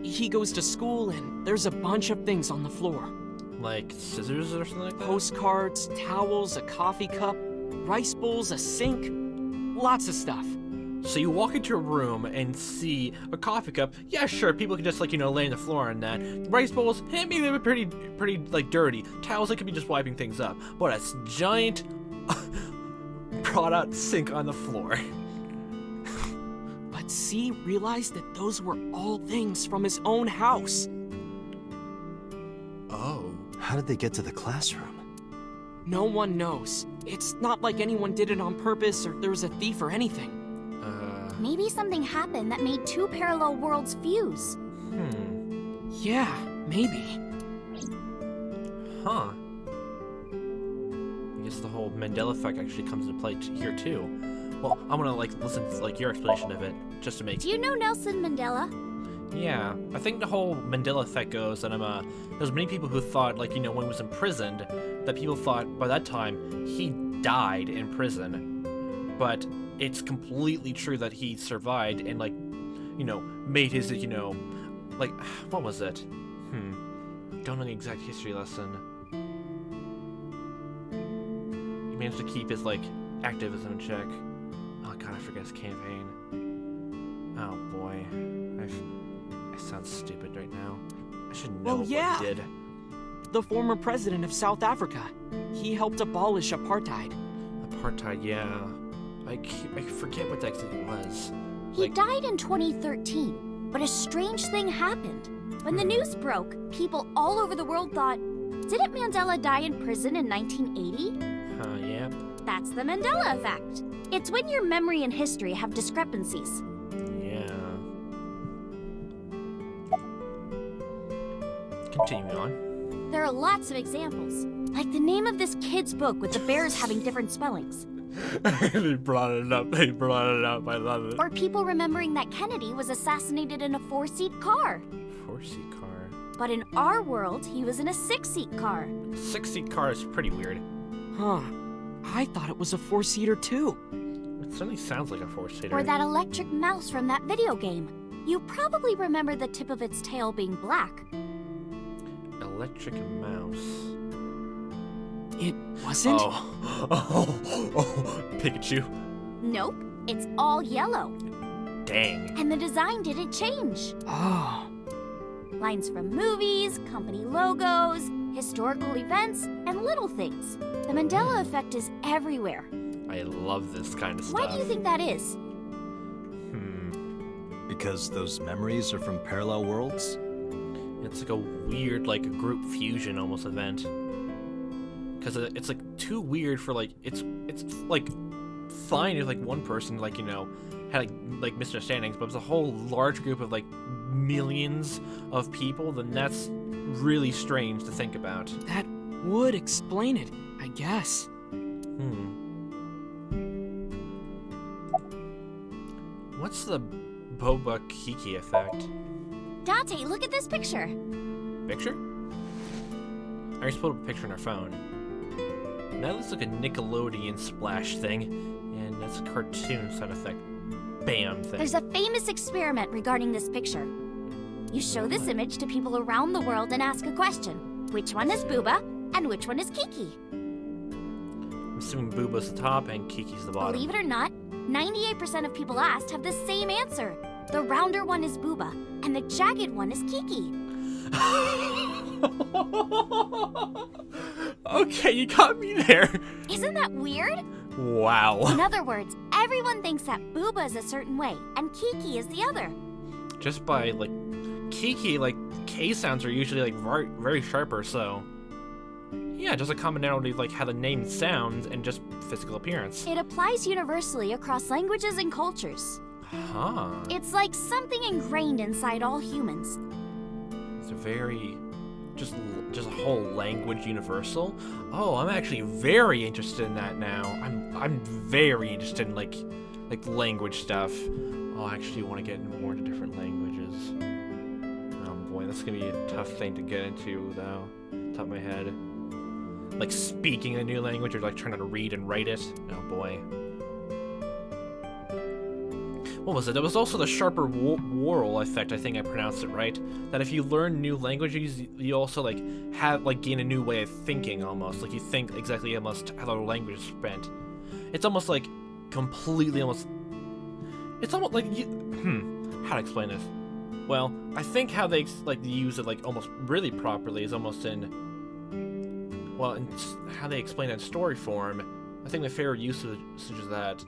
Speaker 7: He goes to school and there's a bunch of things on the floor.
Speaker 1: Like scissors or something like that?
Speaker 7: Postcards, towels, a coffee cup, rice bowls, a sink, lots of stuff.
Speaker 1: So you walk into a room and see a coffee cup. Yeah, sure, people can just lay on the floor on that. Rice bowls, maybe they're pretty like dirty. Towels, they could be just wiping things up. But a giant brought out sink on the floor.
Speaker 7: But C realized that those were all things from his own house.
Speaker 1: Oh.
Speaker 2: How did they get to the classroom?
Speaker 7: No one knows. It's not like anyone did it on purpose or there was a thief or anything.
Speaker 3: Maybe something happened that made two parallel worlds fuse.
Speaker 7: Yeah, maybe.
Speaker 1: Huh. I guess the whole Mandela effect actually comes into play here too. Well, I'm gonna listen to your explanation of it, just to make.
Speaker 3: Do you know Nelson Mandela?
Speaker 1: Yeah, I think the whole Mandela effect goes that there's many people who thought, when he was imprisoned, that people thought by that time he died in prison. But it's completely true that he survived and, made his, what was it? Don't know the exact history lesson. He managed to keep his, activism in check. Oh god, I forget his campaign. Oh boy. I sound stupid right now. I should know what he did.
Speaker 7: The former president of South Africa. He helped abolish apartheid.
Speaker 1: Apartheid, yeah. I forget what that exactly was.
Speaker 3: He died in 2013, but a strange thing happened. When the news broke, people all over the world thought, didn't Mandela die in prison in 1980?
Speaker 1: Yeah.
Speaker 3: That's the Mandela effect. It's when your memory and history have discrepancies.
Speaker 1: Yeah. Continuing on.
Speaker 3: There are lots of examples, like the name of this kid's book with the bears having different spellings.
Speaker 1: They brought it up. I love it.
Speaker 3: Or people remembering that Kennedy was assassinated in a 4-seat car.
Speaker 1: 4-seat car.
Speaker 3: But in our world, he was in a 6-seat car.
Speaker 1: 6-seat car is pretty weird.
Speaker 7: Huh. I thought it was a 4-seater too.
Speaker 1: It certainly sounds like a 4-seater.
Speaker 3: Or that electric mouse from that video game. You probably remember the tip of its tail being black.
Speaker 1: Electric mouse.
Speaker 7: It wasn't?
Speaker 1: Oh, Pikachu.
Speaker 3: Nope, it's all yellow.
Speaker 1: Dang.
Speaker 3: And the design didn't change.
Speaker 7: Oh.
Speaker 3: Lines from movies, company logos, historical events, and little things. The Mandela effect is everywhere.
Speaker 1: I love this kind of stuff.
Speaker 3: Why do you think that is?
Speaker 2: Because those memories are from parallel worlds?
Speaker 1: It's like a weird, group fusion almost event. Because it's, too weird for, it's fine if, one person, had, misunderstandings, but if it's a whole large group of, millions of people, then that's really strange to think about.
Speaker 7: That would explain it, I guess.
Speaker 1: What's the Boba Kiki effect?
Speaker 3: Dante, look at this picture.
Speaker 1: Picture? I just pulled up a picture on our phone. That looks like a Nickelodeon splash thing, and that's a cartoon sound effect. Bam thing.
Speaker 3: There's a famous experiment regarding this picture. You show this image to people around the world and ask a question. Which one is Booba and which one is Kiki?
Speaker 1: I'm assuming Booba's the top and Kiki's the bottom.
Speaker 3: Believe it or not, 98% of people asked have the same answer. The rounder one is Booba, and the jagged one is Kiki.
Speaker 1: Okay, you got me there.
Speaker 3: Isn't that weird?
Speaker 1: Wow.
Speaker 3: In other words, everyone thinks that Booba is a certain way, and Kiki is the other.
Speaker 1: Just by, Kiki, K sounds are usually, very, very sharper, so... Yeah, just a commonality of, how the name sounds and just physical appearance.
Speaker 3: It applies universally across languages and cultures.
Speaker 1: Huh.
Speaker 3: It's like something ingrained inside all humans.
Speaker 1: It's a very just a whole language universal. Oh, I'm actually very interested in that now. I'm very interested in like language stuff. Oh, I actually want to get more into different languages. Oh boy, that's gonna be a tough thing to get into though. Top of my head. Like speaking a new language or like trying to read and write it. Oh boy. What was it? There was also the sharper whorl effect, I think I pronounced it right. That if you learn new languages, you also like gain a new way of thinking almost. Like you think exactly almost how the language is spent. It's almost like completely it's almost like how to explain this? Well, I think how they like use it like almost really properly is almost in how they explain it in story form. I think my favorite usage of that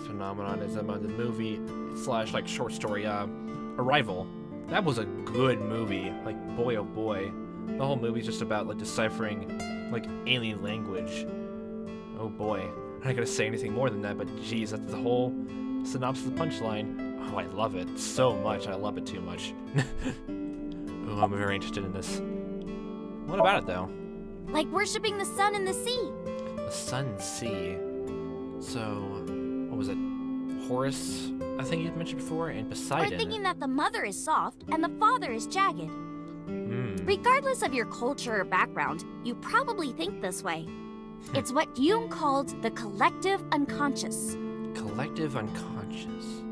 Speaker 1: phenomenon is the movie / like short story Arrival. That was a good movie. Like boy oh boy. The whole movie's just about like deciphering like alien language. Oh boy. I'm not gonna say anything more than that, but geez, that's the whole synopsis of the punchline. Oh, I love it so much. I love it too much. Oh, I'm very interested in this. What about it though?
Speaker 3: Like worshipping the sun and the sea.
Speaker 1: The sun and sea. So what was it? Horus, I think you mentioned before, and Poseidon.
Speaker 3: We're thinking that the mother is soft and the father is jagged. Regardless of your culture or background, you probably think this way. It's what Jung called the collective unconscious.
Speaker 1: Collective unconscious.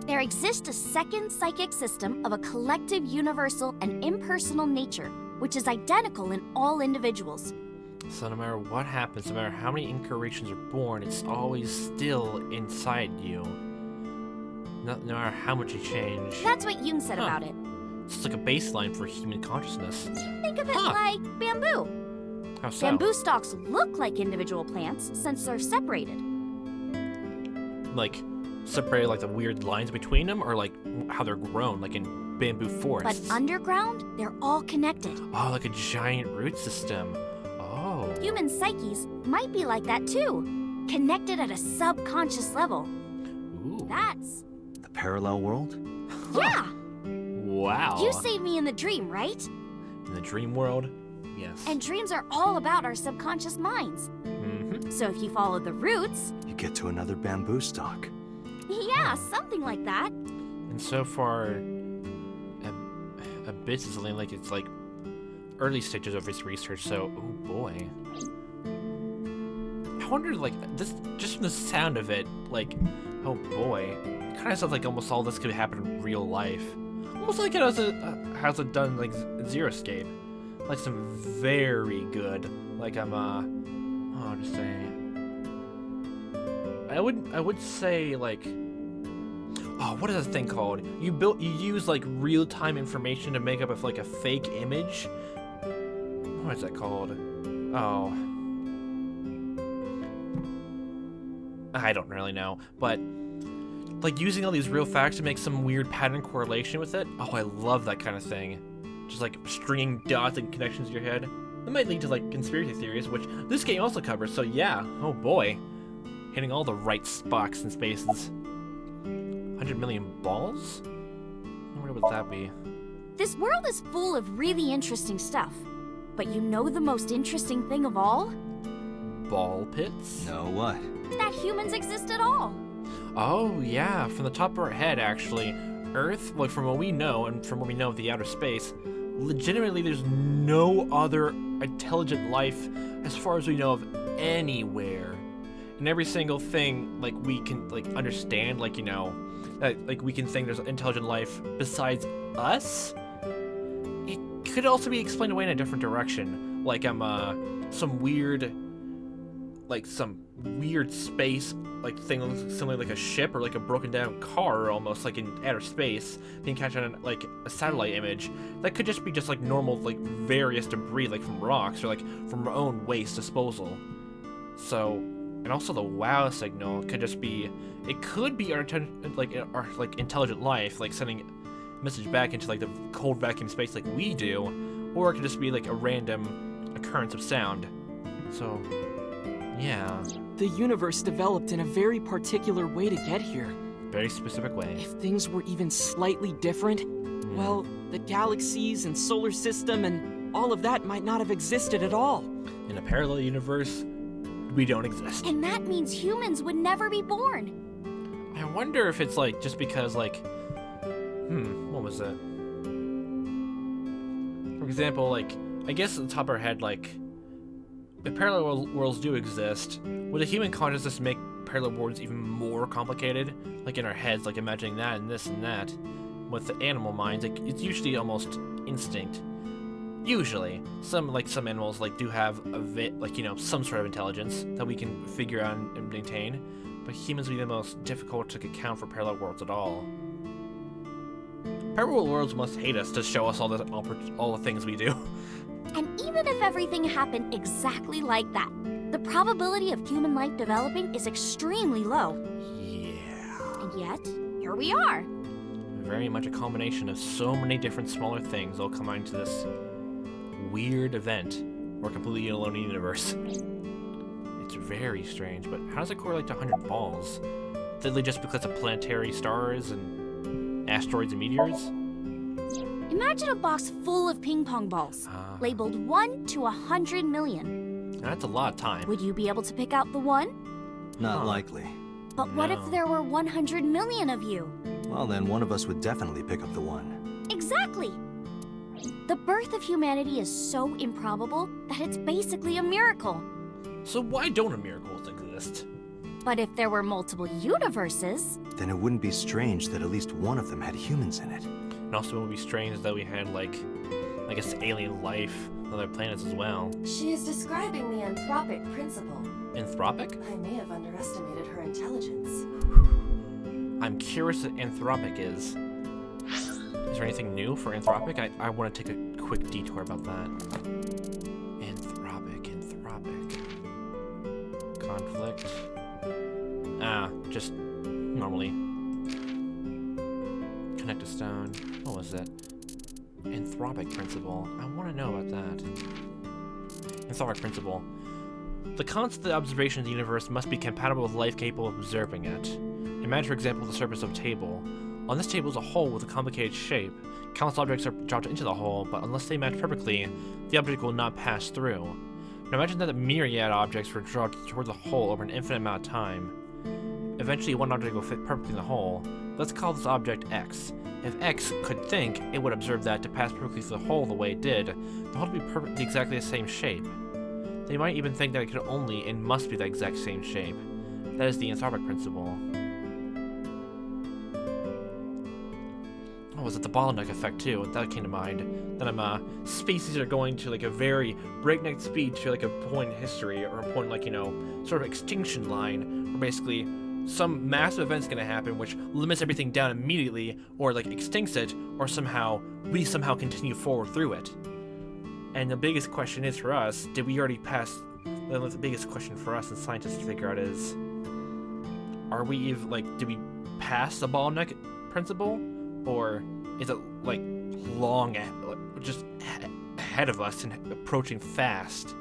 Speaker 3: There exists a second psychic system of a collective, universal, and impersonal nature, which is identical in all individuals.
Speaker 1: So no matter what happens, no matter how many incarnations are born, it's always still inside you. No matter how much you change.
Speaker 3: That's what Jung said about it.
Speaker 1: It's like a baseline for human consciousness.
Speaker 3: Think of it like bamboo.
Speaker 1: How so?
Speaker 3: Bamboo stalks look like individual plants since they're separated.
Speaker 1: Like separated like the weird lines between them, or like how they're grown, like in bamboo forests?
Speaker 3: But underground, they're all connected.
Speaker 1: Oh, like a giant root system. Oh.
Speaker 3: Human psyches might be like that too, connected at a subconscious level.
Speaker 1: Ooh.
Speaker 3: That's...
Speaker 2: The parallel world?
Speaker 3: Yeah!
Speaker 1: Wow.
Speaker 3: You saved me in the dream, right?
Speaker 1: In the dream world? Yes.
Speaker 3: And dreams are all about our subconscious minds.
Speaker 1: Mm-hmm.
Speaker 3: So if you follow the roots...
Speaker 2: You get to another bamboo stalk.
Speaker 3: Yeah, something like that.
Speaker 1: And so far, Abyss is only like it's like early stages of its research. So, oh boy, I wonder like this just from the sound of it, like oh boy, it kind of sounds like almost all this could happen in real life. Almost like it has it done like Zero Escape, like some very good like I'll just say. I would say like, oh, what is that thing called? You use like real-time information to make up like a fake image. What is that called? Oh, I don't really know, but like using all these real facts to make some weird pattern correlation with it. Oh, I love that kind of thing. Just like stringing dots and connections in your head. That might lead to like conspiracy theories, which this game also covers. So yeah, oh boy. Hitting all the right spots and spaces. 100 million balls? I wonder what that be.
Speaker 3: This world is full of really interesting stuff. But you know the most interesting thing of all?
Speaker 1: Ball pits?
Speaker 2: No, what?
Speaker 3: That humans exist at all.
Speaker 1: Oh yeah, from the top of our head actually. Earth, like from what we know, and from what we know of the outer space, legitimately there's no other intelligent life as far as we know of anywhere. And every single thing, like, we can, like, understand, like, you know, like, we can think there's intelligent life besides us. It could also be explained away in a different direction. Like, some weird space, like, thing, something like a ship or, like, a broken down car, almost, like, in outer space, being captured on, like, a satellite image. That could just be just, like, normal, like, various debris, like, from rocks or, like, from our own waste disposal. So... And also the WOW signal could just be, it could be our intelligent life, like sending a message back into like the cold vacuum space like we do, or it could just be like a random occurrence of sound. So, yeah.
Speaker 7: The universe developed in a very particular way to get here.
Speaker 1: Very specific way.
Speaker 7: If things were even slightly different, well, the galaxies and solar system and all of that might not have existed at all.
Speaker 1: In a parallel universe, we don't exist.
Speaker 3: And that means humans would never be born.
Speaker 1: I wonder if it's like just because like, what was it? For example, like I guess at the top of our head, like if parallel worlds do exist, would a human consciousness make parallel worlds even more complicated? Like in our heads, like imagining that and this and that. With the animal minds, like, it's usually almost instinct. Usually, some animals like do have some sort of intelligence that we can figure out and maintain. But humans would be the most difficult to account for parallel worlds at all. Parallel worlds must hate us to show us all the things we do.
Speaker 3: And even if everything happened exactly like that, the probability of human life developing is extremely low.
Speaker 1: Yeah.
Speaker 3: And yet, here we are.
Speaker 1: Very much a combination of so many different smaller things all combined to this weird event. We're completely alone in the universe. It's very strange, but how does it correlate to 100 balls? Literally just because of planetary stars and asteroids and meteors?
Speaker 3: Imagine a box full of ping pong balls, labeled 1 to 100 million.
Speaker 1: That's a lot of time.
Speaker 3: Would you be able to pick out the 1?
Speaker 2: Not likely.
Speaker 3: But what if there were 100 million of you?
Speaker 2: Well, then one of us would definitely pick up the 1.
Speaker 3: Exactly! The birth of humanity is so improbable that it's basically a miracle.
Speaker 1: So why don't miracles exist?
Speaker 3: But if there were multiple universes...
Speaker 2: Then it wouldn't be strange that at least one of them had humans in it.
Speaker 1: And also it would be strange that we had, like, I guess alien life on other planets as well.
Speaker 4: She is describing the anthropic principle.
Speaker 1: Anthropic?
Speaker 4: I may have underestimated her intelligence.
Speaker 1: I'm curious what anthropic is. Is there anything new for anthropic? I want to take a quick detour about that. Anthropic. Conflict. Just normally. Connect a stone. What was it? Anthropic principle. I want to know about that. Anthropic principle. The constant observation of the universe must be compatible with life capable of observing it. Imagine, for example, the surface of a table. On this table is a hole with a complicated shape. Countless objects are dropped into the hole, but unless they match perfectly, the object will not pass through. Now imagine that a myriad objects were dropped toward the hole over an infinite amount of time. Eventually, one object will fit perfectly in the hole. Let's call this object X. If X could think, it would observe that to pass perfectly through the hole the way it did, the hole would be perfectly exactly the same shape. They might even think that it could only and must be the exact same shape. That is the anthropic principle. Oh, was it the bottleneck effect too? That came to mind. That species are going to like a very breakneck speed to like a point in history, or a point like, sort of extinction line, where basically some massive event's gonna happen which limits everything down immediately, or like extincts it, or we somehow continue forward through it. And the biggest question is for us, did we already pass? The biggest question for us and scientists to figure out is, did we pass the bottleneck principle? Or is it like just ahead of us and approaching fast?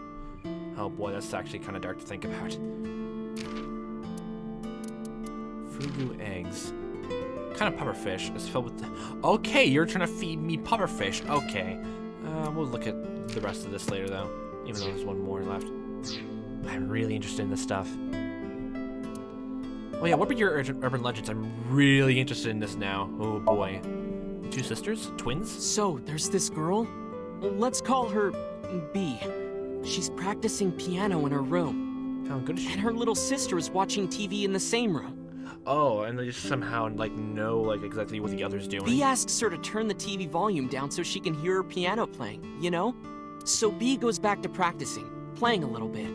Speaker 1: Oh boy, that's actually kind of dark to think about. Fugu eggs. Kind of pufferfish is filled with... Okay, you're trying to feed me pufferfish. Okay. We'll look at the rest of this later though, even though there's one more left. I'm really interested in this stuff. Oh yeah, what about your urban legends? I'm really interested in this now. Oh boy. 2 sisters? Twins?
Speaker 7: So, there's this girl. Let's call her B. She's practicing piano in her room.
Speaker 1: How good is she?
Speaker 7: And her little sister is watching TV in the same room.
Speaker 1: Oh, and they just somehow know exactly what the other's doing.
Speaker 7: B asks her to turn the TV volume down so she can hear her piano playing, So B goes back to practicing, playing a little bit.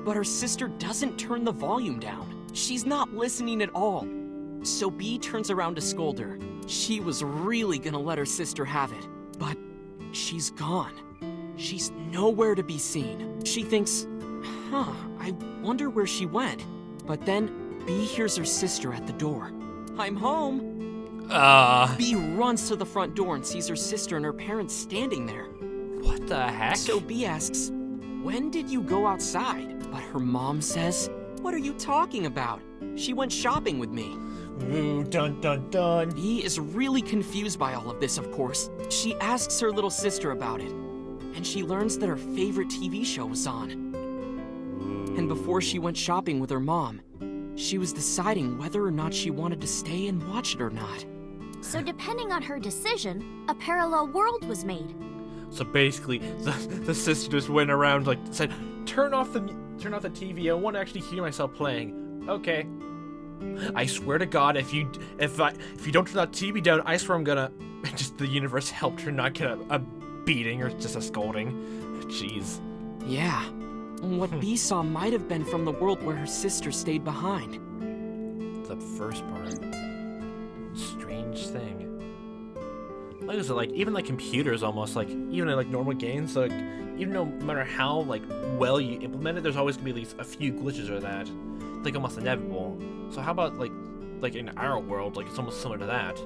Speaker 7: But her sister doesn't turn the volume down. She's not listening at all. So B turns around to scold her. She was really gonna let her sister have it, but she's gone. She's nowhere to be seen. She thinks, I wonder where she went. But then B hears her sister at the door. I'm home. B runs to the front door and sees her sister and her parents standing there.
Speaker 1: What the heck?
Speaker 7: So B asks, when did you go outside? But her mom says, what are you talking about? She went shopping with me.
Speaker 1: Ooh, dun dun dun.
Speaker 7: Bee is really confused by all of this, of course. She asks her little sister about it, and she learns that her favorite TV show was on. And before she went shopping with her mom, she was deciding whether or not she wanted to stay and watch it or not.
Speaker 3: So depending on her decision, a parallel world was made.
Speaker 1: So basically, the sister just went around like said, turn off the TV. I want to actually hear myself playing. Okay. I swear to God, if you don't turn that TV down, I swear I'm gonna. Just the universe helped her not get a beating or just a scolding. Jeez.
Speaker 7: Yeah. What Bee saw might have been from the world where her sister stayed behind.
Speaker 1: The first part. Strange thing. Like is it like even like computers almost like even in like normal games like even no matter how like well you implement it, there's always gonna be at least a few glitches or that. Like almost inevitable. So how about like in our world, like it's almost similar to that.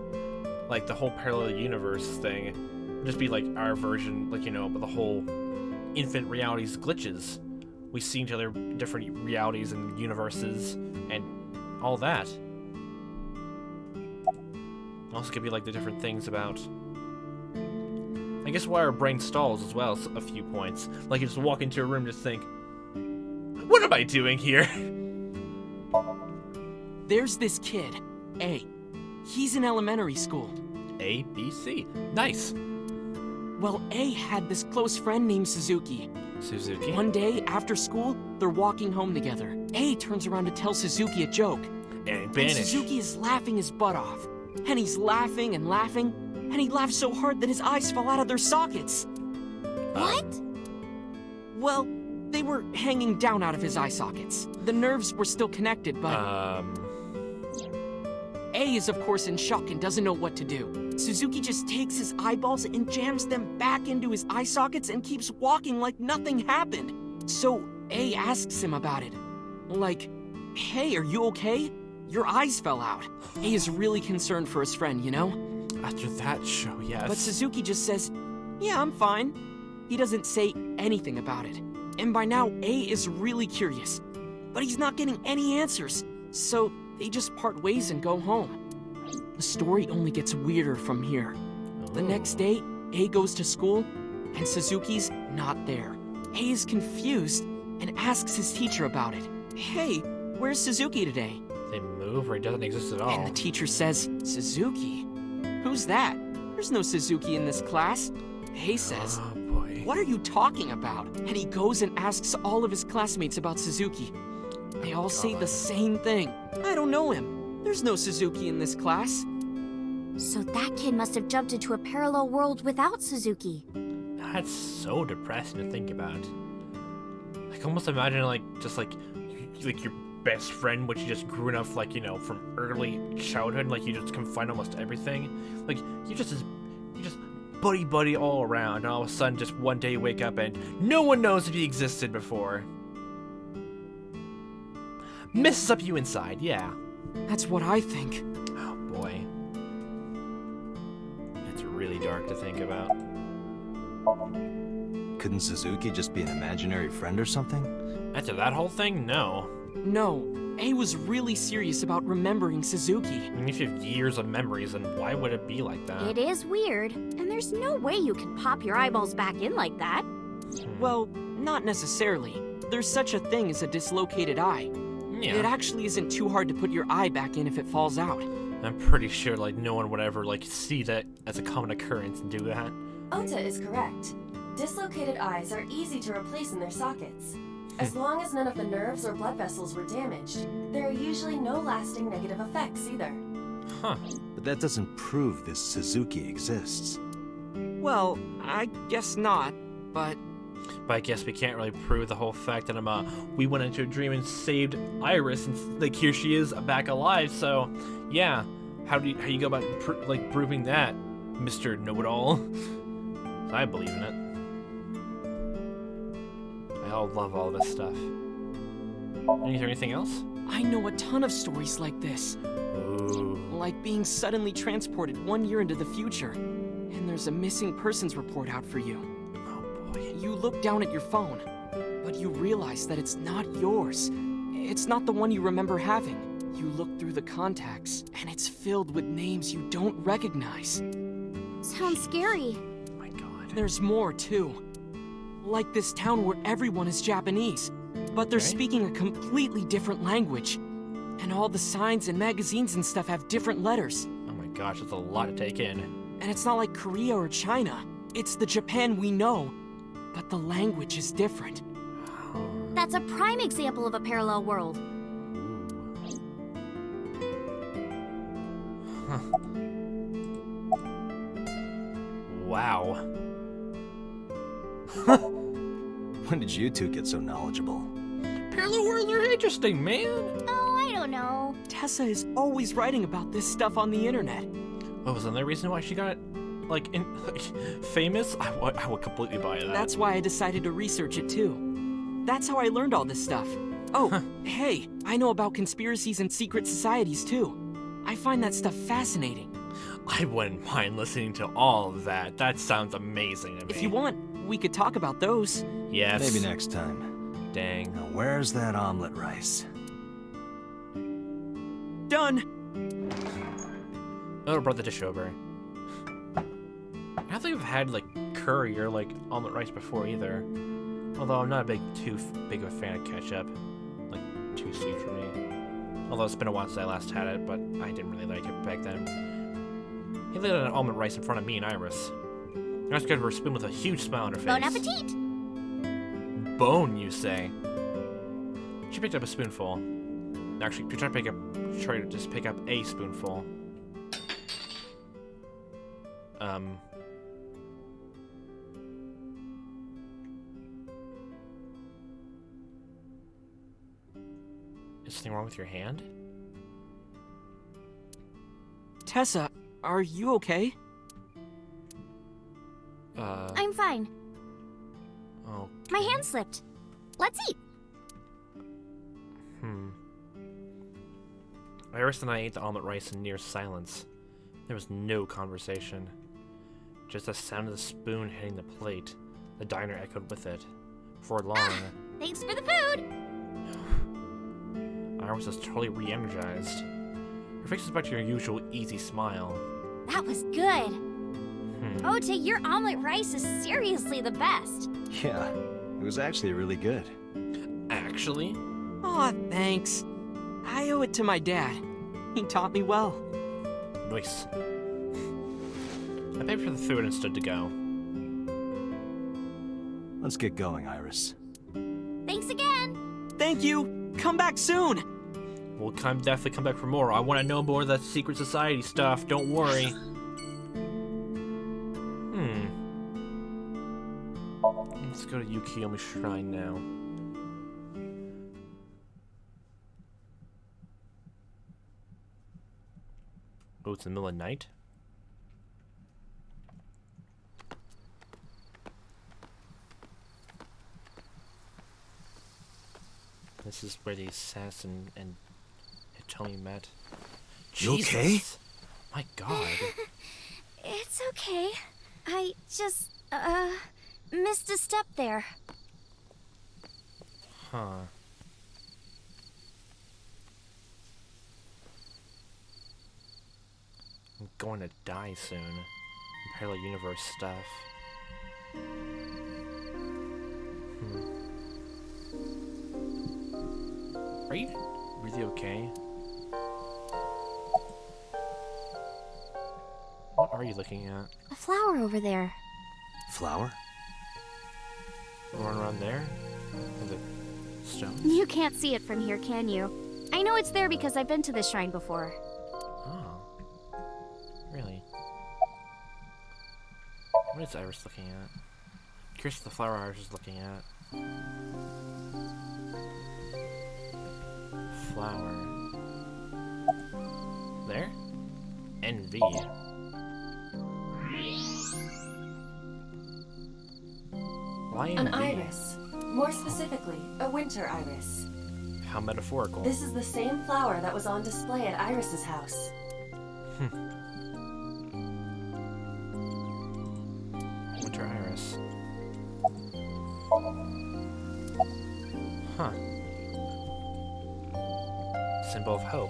Speaker 1: Like the whole parallel universe thing would just be like our version, like but the whole infinite realities glitches. We see each other different realities and universes and all that. Also could be like the different things about I guess why our brain stalls as well a few points. Like you just walk into a room and just think, what am I doing here?
Speaker 7: There's this kid, A. He's in elementary school.
Speaker 1: A, B, C. Nice.
Speaker 7: Well, A had this close friend named Suzuki.
Speaker 1: Suzuki?
Speaker 7: One day, after school, they're walking home together. A turns around to tell Suzuki a joke.
Speaker 1: And
Speaker 7: And Suzuki is laughing his butt off. And he's laughing and laughing, and he laughs so hard that his eyes fall out of their sockets.
Speaker 3: What?
Speaker 7: Well, they were hanging down out of his eye sockets. The nerves were still connected, but A is of course in shock and doesn't know what to do. Suzuki just takes his eyeballs and jams them back into his eye sockets and keeps walking like nothing happened. So A asks him about it. Like, hey, are you okay? Your eyes fell out. A is really concerned for his friend, you know?
Speaker 1: After that show, yes.
Speaker 7: But Suzuki just says, yeah, I'm fine. He doesn't say anything about it. And by now, A is really curious. But he's not getting any answers. So they just part ways and go home. The story only gets weirder from here. The next day, A goes to school, and Suzuki's not there. A is confused and asks his teacher about it. Hey, where's Suzuki today?
Speaker 1: They move or he doesn't exist at all.
Speaker 7: And the teacher says, Suzuki? Who's that? There's no Suzuki in this class. A says,
Speaker 1: oh boy.
Speaker 7: what are you talking about? And he goes and asks all of his classmates about Suzuki. They all say the same thing. I don't know him. There's no Suzuki in this class.
Speaker 3: So that kid must have jumped into a parallel world without Suzuki.
Speaker 1: That's so depressing to think about. Like almost imagine like just like your best friend, which you just grew enough like from early childhood, like you just can find almost everything. Like you just buddy all around, and all of a sudden just one day you wake up and no one knows if he existed before. Messes up you inside, yeah.
Speaker 7: That's what I think.
Speaker 1: Oh boy. That's really dark to think about.
Speaker 2: Couldn't Suzuki just be an imaginary friend or something?
Speaker 1: After that whole thing, no.
Speaker 7: No, A was really serious about remembering Suzuki.
Speaker 1: I mean, if you have years of memories, then why would it be like that?
Speaker 3: It is weird, and there's no way you can pop your eyeballs back in like that.
Speaker 7: Well, not necessarily. There's such a thing as a dislocated eye.
Speaker 1: Yeah.
Speaker 7: It actually isn't too hard to put your eye back in if it falls out.
Speaker 1: I'm pretty sure like no one would ever like see that as a common occurrence and do that.
Speaker 4: Ota is correct. Dislocated eyes are easy to replace in their sockets. As long as none of the nerves or blood vessels were damaged, there are usually no lasting negative effects either.
Speaker 1: Huh.
Speaker 2: But that doesn't prove this Suzuki exists.
Speaker 7: Well, I guess not, but
Speaker 1: But I guess we can't really prove the whole fact that we went into a dream and saved Iris, and like here she is back alive. So, yeah, how do you go about proving that, Mr. Know-it-all? I believe in it. I love all this stuff. Is there anything else?
Speaker 7: I know a ton of stories like this.
Speaker 1: Ooh.
Speaker 7: Like being suddenly transported 1 year into the future, and there's a missing persons report out for you.
Speaker 1: Oh boy.
Speaker 7: You look down at your phone, but you realize that it's not yours. It's not the one you remember having. You look through the contacts, and it's filled with names you don't recognize.
Speaker 5: Sounds scary.
Speaker 1: Oh my god.
Speaker 7: There's more, too. Like this town where everyone is Japanese, but they're
Speaker 1: Okay.
Speaker 7: speaking a completely different language. And all the signs and magazines and stuff have different letters.
Speaker 1: Oh my gosh, that's a lot to take in.
Speaker 7: And it's not like Korea or China. It's the Japan we know, but the language is different.
Speaker 3: That's a prime example of a parallel world.
Speaker 1: Huh. Wow.
Speaker 2: When did you two get so knowledgeable?
Speaker 1: Parallel worlds are interesting, man.
Speaker 5: Oh, I don't know.
Speaker 7: Tessa is always writing about this stuff on the internet.
Speaker 1: What was another reason why she got, like, famous? I would completely buy that.
Speaker 7: That's why I decided to research it too. That's how I learned all this stuff. Oh, hey, I know about conspiracies and secret societies too. I find that stuff fascinating.
Speaker 1: I wouldn't mind listening to all of that. That sounds amazing to me.
Speaker 7: If you want, we could talk about those.
Speaker 1: Yes.
Speaker 2: Maybe next time.
Speaker 1: Dang.
Speaker 2: Now, where's that omelet rice?
Speaker 7: Done!
Speaker 1: Oh, I brought the dish over. I don't think I've had, like, curry or, like, omelet rice before either. Although I'm not too big of a fan of ketchup. Like, too sweet for me. Although it's been a while since I last had it, but I didn't really like it back then. He laid out an almond rice in front of me and Iris. Iris gave her a spoon with a huge smile on her face.
Speaker 5: Bon appetit!
Speaker 1: Bone, you say? She picked up a spoonful. Actually, she tried to just pick up a spoonful. Is something wrong with your hand?
Speaker 7: Tessa, are you okay?
Speaker 5: I'm fine.
Speaker 1: Oh.
Speaker 5: My hand slipped. Let's eat.
Speaker 1: Iris and I ate the omelet rice in near silence. There was no conversation. Just the sound of the spoon hitting the plate. The diner echoed with it. For long,
Speaker 5: Thanks for the food.
Speaker 1: Iris was totally re-energized. Her face was back to her usual easy smile.
Speaker 5: That was good. Ote, your omelet rice is seriously the best.
Speaker 2: Yeah, it was actually really good.
Speaker 1: Actually?
Speaker 7: Aw, thanks. I owe it to my dad. He taught me well.
Speaker 1: Nice. I paid for the food and stood to go.
Speaker 2: Let's get going, Iris.
Speaker 5: Thanks again.
Speaker 7: Thank you. Come back soon.
Speaker 1: We'll definitely come back for more. I want to know more of that secret society stuff. Don't worry. Let's go to Yukiyomi Shrine now. Oh, it's in the middle of the night? This is where the assassin and Hitomi met.
Speaker 2: You okay?
Speaker 1: Jesus. My god.
Speaker 5: It's okay. I just, missed a step there.
Speaker 1: Huh. I'm going to die soon. Parallel universe stuff. Are you really okay? What are you looking at?
Speaker 3: A flower over there.
Speaker 2: Flower?
Speaker 1: Going around there? Are the stones?
Speaker 3: You can't see it from here, can you? I know it's there because I've been to this shrine before.
Speaker 1: Oh. Really? What is Iris looking at? Curious what the flower Iris is looking at. Flower. There? NV. Why
Speaker 4: An
Speaker 1: NV?
Speaker 4: iris. More specifically, a winter iris.
Speaker 1: How metaphorical.
Speaker 4: This is the same flower that was on display at Iris's house.
Speaker 1: Winter iris. Huh. symbol of hope.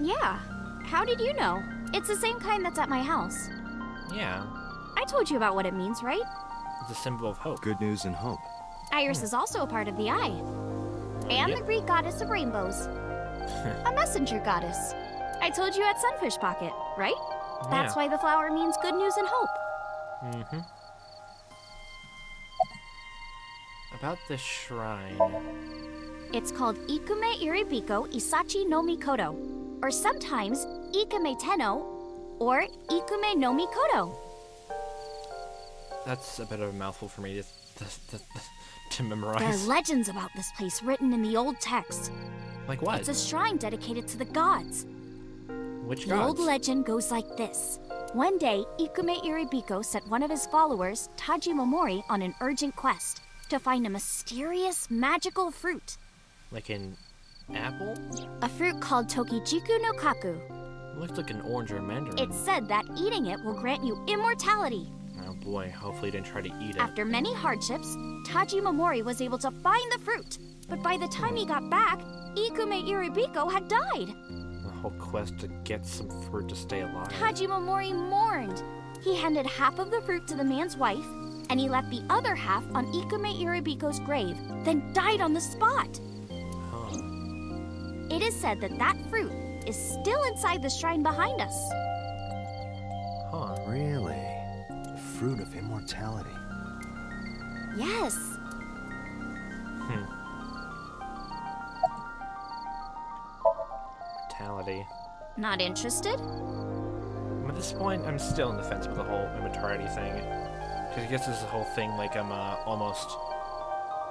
Speaker 3: Yeah. How did you know? It's the same kind that's at my house.
Speaker 1: Yeah,
Speaker 3: I told you about what it means, right?
Speaker 1: it's a symbol of hope.
Speaker 2: Good news and hope.
Speaker 3: Iris is also a part of the eye. And
Speaker 1: Yep.
Speaker 3: the Greek goddess of rainbows. A messenger goddess. I told you at Sunfish Pocket, right? That's why the flower means good news and hope.
Speaker 1: Mm-hmm. About the shrine.
Speaker 3: It's called Ikume Iribiko Isachi no Mikoto, or sometimes Ikume Tenno, or Ikume no Mikoto.
Speaker 1: That's a bit of a mouthful for me to
Speaker 3: There are
Speaker 1: memorize.
Speaker 3: legends about this place written in the old text.
Speaker 1: Like what?
Speaker 3: It's a shrine dedicated to the gods.
Speaker 1: Which
Speaker 3: The old
Speaker 1: gods?
Speaker 3: legend goes like this. One day, Ikume Iribiko sent one of his followers, Taji Momori, on an urgent quest to find a mysterious, magical fruit.
Speaker 1: Like an apple?
Speaker 3: A fruit called Tokijiku no Kaku.
Speaker 1: Looks like an orange or a mandarin.
Speaker 3: It's said that eating it will grant you immortality.
Speaker 1: Oh boy, hopefully he didn't try to eat it.
Speaker 3: After many hardships, Taji Momori was able to find the fruit. But by the time he got back, Ikume Iribiko had died.
Speaker 1: The whole quest to get some fruit to stay alive.
Speaker 3: Taji Momori mourned. He handed half of the fruit to the man's wife, and he left the other half on Ikume Iribiko's grave, then died on the spot.
Speaker 1: Huh.
Speaker 3: It is said that that fruit is still inside the shrine behind us.
Speaker 1: Huh.
Speaker 2: Really? The fruit of immortality.
Speaker 3: Yes.
Speaker 1: Mortality.
Speaker 3: Not interested?
Speaker 1: At this point, I'm still on the fence with the whole immortality thing. Because I guess this is the whole thing, like I'm almost...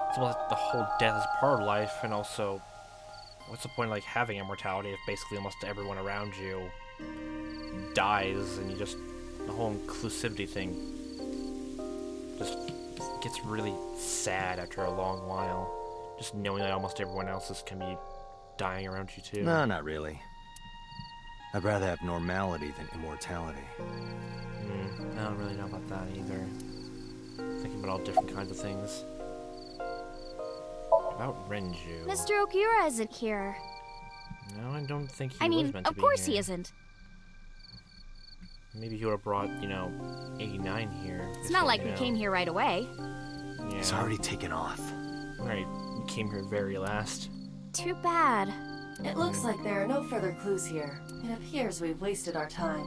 Speaker 1: It's almost like the whole death is part of life, and also... What's the point of like having immortality if basically almost everyone around you dies, and you just... The whole inclusivity thing just gets really sad after a long while. Just knowing that almost everyone else is can be dying around you too.
Speaker 2: No, not really. I'd rather have normality than immortality.
Speaker 1: I don't really know about that either. Thinking about all different kinds of things. About Renju.
Speaker 3: Mr. Okura isn't here.
Speaker 1: No, I don't think he
Speaker 3: I
Speaker 1: was
Speaker 3: mean,
Speaker 1: meant to
Speaker 3: of
Speaker 1: be
Speaker 3: course he
Speaker 1: here.
Speaker 3: isn't.
Speaker 1: Maybe he would have brought, 89 here.
Speaker 3: It's not like we came here right away.
Speaker 1: Yeah.
Speaker 2: It's already taken off.
Speaker 1: Right, we came here very last.
Speaker 3: Too bad.
Speaker 4: It looks like there are no further clues here. It appears we've wasted our time.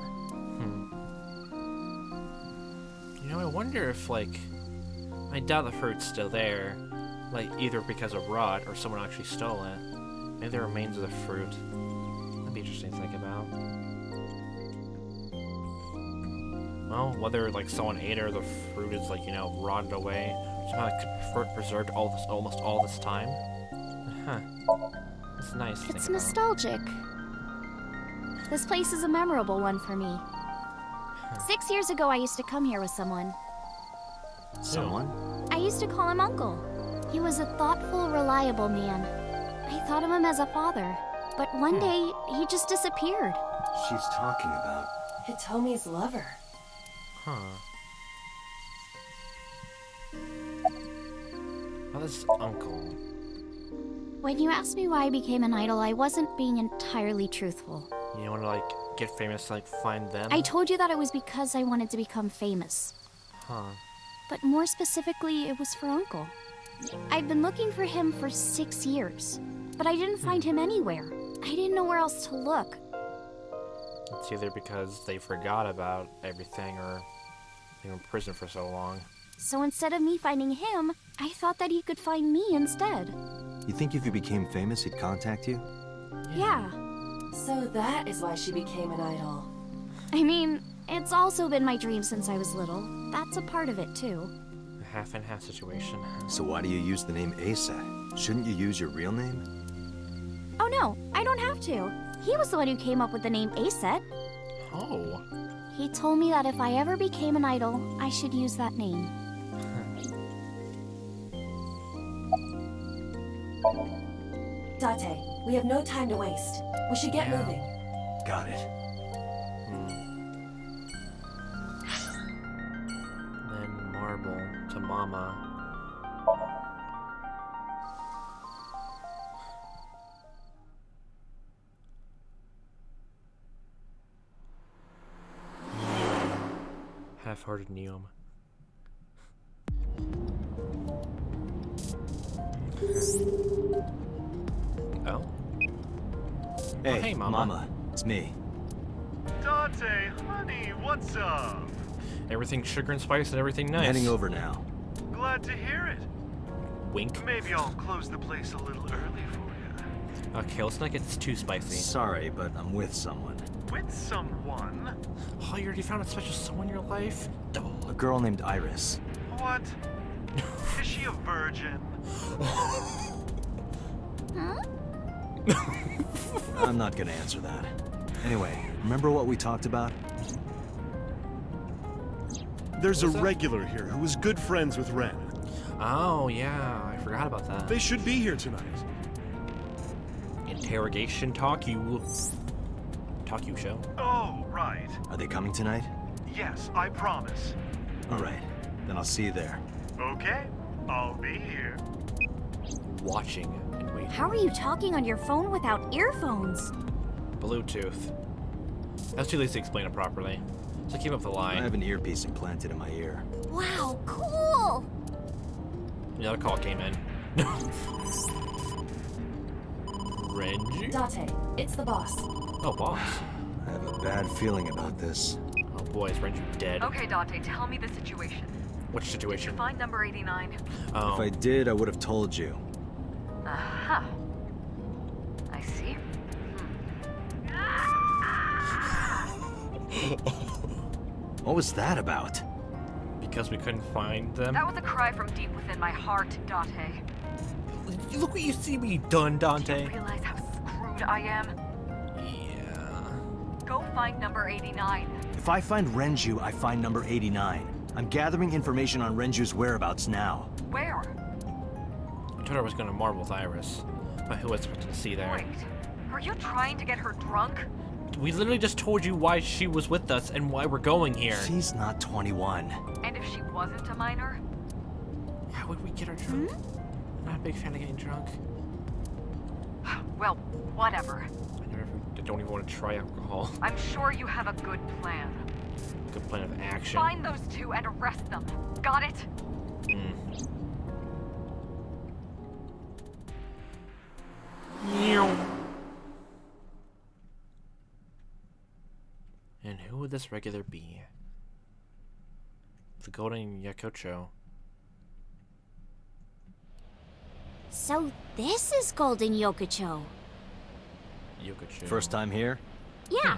Speaker 1: I wonder if, I doubt the fruit's still there. Either because of rot or someone actually stole it. Maybe the remains of the fruit. That'd be interesting to think about. Well, whether, someone ate it or the fruit is, rotted away. Somehow it could preserved almost all this time. Huh. It's nice to
Speaker 3: It's
Speaker 1: think about.
Speaker 3: nostalgic. This place is a memorable one for me. 6 years ago, I used to come here with someone.
Speaker 2: Someone?
Speaker 3: I used to call him Uncle. He was a thoughtful, reliable man. I thought of him as a father. But one day, he just disappeared.
Speaker 2: She's talking about...
Speaker 4: Hitomi's lover.
Speaker 1: Huh. Well, this uncle.
Speaker 3: When you asked me why I became an idol, I wasn't being entirely truthful.
Speaker 1: You want to, get famous to, find them?
Speaker 3: I told you that it was because I wanted to become famous.
Speaker 1: Huh.
Speaker 3: But more specifically, it was for Uncle. I've been looking for him for 6 years, but I didn't find him anywhere. I didn't know where else to look.
Speaker 1: It's either because they forgot about everything or they were in prison for so long.
Speaker 3: So instead of me finding him, I thought that he could find me instead.
Speaker 2: You think if you became famous, he'd contact you?
Speaker 3: Yeah.
Speaker 4: So that is why she became an idol.
Speaker 3: I mean, it's also been my dream since I was little. That's a part of it, too.
Speaker 1: A half and half situation.
Speaker 2: So why do you use the name Asa? Shouldn't you use your real name?
Speaker 3: Oh no, I don't have to. He was the one who came up with the name Aset.
Speaker 1: Oh.
Speaker 3: He told me that if I ever became an idol, I should use that name.
Speaker 4: Date, we have no time to waste. We should get
Speaker 1: Yeah.
Speaker 4: moving.
Speaker 2: Got it.
Speaker 1: Then marble to mama. half-hearted Neom. Oh?
Speaker 2: Hey,
Speaker 1: hey, Mama.
Speaker 2: It's me.
Speaker 8: Dante, honey, what's up?
Speaker 1: Everything sugar and spice and everything nice.
Speaker 2: Heading over now.
Speaker 8: Glad to hear it.
Speaker 1: Wink.
Speaker 8: Maybe I'll close the place a little early for you.
Speaker 1: Okay, let's not get too spicy.
Speaker 2: Sorry, but I'm with someone.
Speaker 8: With someone?
Speaker 1: Oh, you already found a special someone in your life? Duh.
Speaker 2: A girl named Iris.
Speaker 8: What? Is she a virgin?
Speaker 2: I'm not gonna answer that. Anyway, remember what we talked about?
Speaker 9: There's a
Speaker 1: What's that?
Speaker 9: regular here who was good friends with Ren.
Speaker 1: Oh, yeah, I forgot about that.
Speaker 9: They should be here tonight.
Speaker 1: Interrogation talk you show.
Speaker 8: Oh, right.
Speaker 2: Are they coming tonight?
Speaker 8: Yes, I promise.
Speaker 2: Alright, then I'll see you there.
Speaker 8: Okay, I'll be here.
Speaker 1: Watching and waiting.
Speaker 3: How are you talking on your phone without earphones?
Speaker 1: Bluetooth. That's too late to explain it properly. So keep up the
Speaker 2: I
Speaker 1: line.
Speaker 2: have an earpiece implanted in my ear.
Speaker 3: Wow, cool!
Speaker 1: Another call came in. Renji?
Speaker 4: Date, it's the boss.
Speaker 1: Oh, boss.
Speaker 2: I have a bad feeling about this.
Speaker 1: Oh boy, is Renji dead?
Speaker 10: Okay, Dante, tell me the situation.
Speaker 1: Which situation?
Speaker 10: Find number 89.
Speaker 1: Oh.
Speaker 2: If I did, I would have told you.
Speaker 10: Aha. I see.
Speaker 2: What was that about?
Speaker 1: Because we couldn't find them?
Speaker 10: That was a cry from deep within my heart, Dante.
Speaker 1: Look what you see me done,
Speaker 10: Do
Speaker 1: Dante.
Speaker 10: you realize how screwed I am?
Speaker 1: Yeah.
Speaker 10: Go find number 89.
Speaker 2: If I find Renju, I find number 89. I'm gathering information on Renju's whereabouts now.
Speaker 10: Where?
Speaker 1: I told her I was gonna marvel with Iris. But who was expecting to see there?
Speaker 10: Wait. Are you trying to get her drunk?
Speaker 1: We literally just told you why she was with us and why we're going here.
Speaker 2: She's not 21.
Speaker 10: And if she wasn't a minor?
Speaker 1: How would we get her drunk? I'm not a big fan of getting drunk.
Speaker 10: Well, whatever.
Speaker 1: I don't even want to try alcohol.
Speaker 10: I'm sure you have a good plan.
Speaker 1: Good plan of action.
Speaker 10: Find those two and arrest them. Got it? And who would this regular be? The Golden Yakocho.
Speaker 3: So this is Golden Yokocho.
Speaker 1: Yokocho.
Speaker 2: First time here?
Speaker 3: Yeah.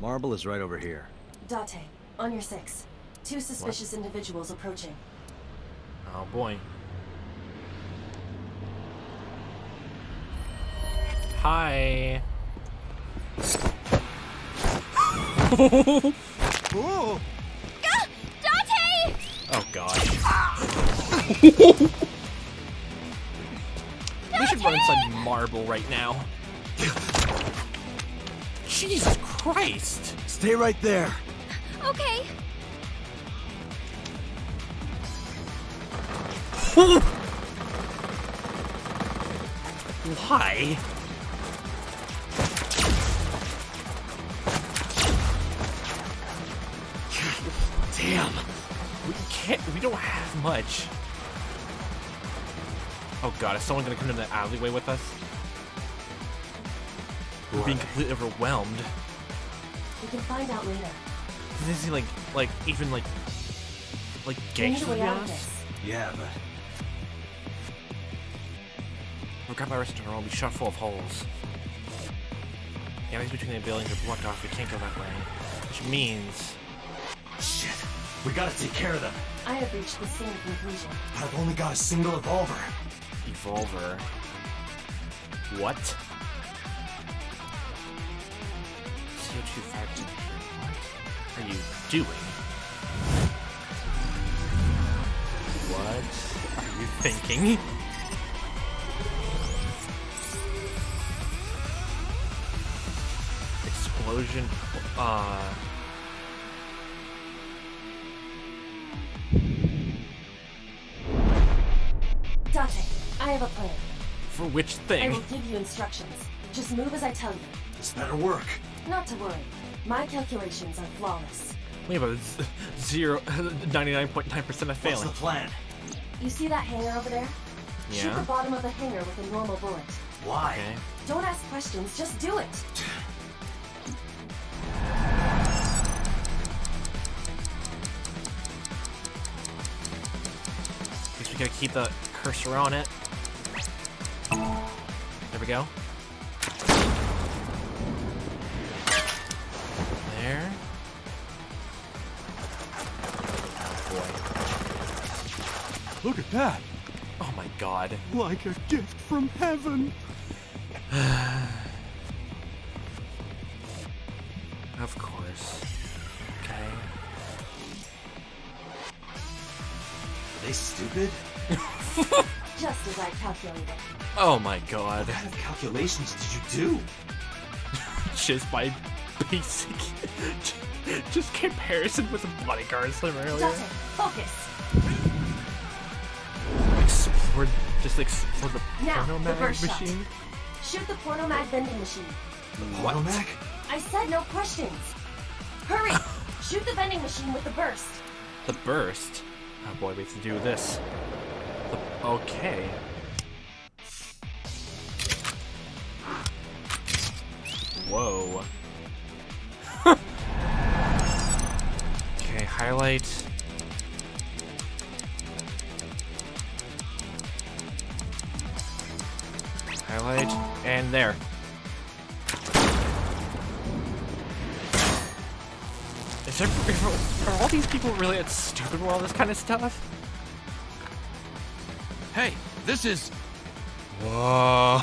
Speaker 2: Marble is right over here.
Speaker 4: Date, on your 6. 2 suspicious individuals approaching.
Speaker 1: Oh boy. Hi.
Speaker 9: Oh!
Speaker 3: Dante!
Speaker 1: Oh gosh. We should run inside Marble right now. Jesus Christ!
Speaker 2: Stay right there.
Speaker 3: Okay.
Speaker 1: Why?
Speaker 2: Damn.
Speaker 1: We don't have much. Oh god, is someone gonna come into the alleyway with us? We're being completely overwhelmed.
Speaker 4: We can find out later.
Speaker 1: Is he like even like
Speaker 4: We need
Speaker 1: gangsters
Speaker 4: a
Speaker 1: to
Speaker 4: way
Speaker 1: be
Speaker 4: out of
Speaker 1: honest?
Speaker 4: this.
Speaker 2: Yeah, but
Speaker 1: We're grabbed by our restaurant, we'll be shot full of holes. The alleys between the buildings are blocked off, we can't go that way. Which means
Speaker 2: shit. We gotta take care of them.
Speaker 4: I have reached the same conclusion.
Speaker 2: I've only got a single revolver.
Speaker 1: Evolver. What? CO2 factor. What are you doing? What are you thinking? Explosion.
Speaker 4: Date, I have a plan.
Speaker 1: For which
Speaker 4: I
Speaker 1: thing?
Speaker 4: will give you instructions. Just move as I tell you.
Speaker 2: This better work.
Speaker 4: Not to worry. My calculations are flawless.
Speaker 1: Wait, but it's 99.9% of failing.
Speaker 2: What's the plan?
Speaker 4: You see that hangar over there? Shoot
Speaker 1: Yeah.
Speaker 4: the bottom of the hangar with a normal bullet.
Speaker 2: Why?
Speaker 1: Okay.
Speaker 4: Don't ask questions, just do it.
Speaker 1: Guess we gotta keep the cursor on it. There we go. There. Oh
Speaker 9: Look at that.
Speaker 1: boy. Oh my god.
Speaker 9: Like a gift from heaven.
Speaker 1: Of course. Okay.
Speaker 2: Are they stupid?
Speaker 4: Just as I calculated.
Speaker 1: Oh my god.
Speaker 2: What kind of calculations did you do?
Speaker 1: Just my basic just comparison with the bodyguards from earlier.
Speaker 4: Dutton, focus.
Speaker 1: Explore the
Speaker 4: Now,
Speaker 1: porno
Speaker 4: the
Speaker 1: mag
Speaker 4: burst shot.
Speaker 1: machine.
Speaker 4: Shoot the porno mag vending machine.
Speaker 1: What?
Speaker 2: Automac?
Speaker 4: I said no questions. Hurry! Shoot the vending machine with the burst.
Speaker 1: The burst. Oh boy, we have to do this. Okay. Whoa. Okay, highlight. Highlight, and there. Is there, are all these people really that stupid with all this kind of stuff?
Speaker 11: Hey, this is...
Speaker 1: Whoa.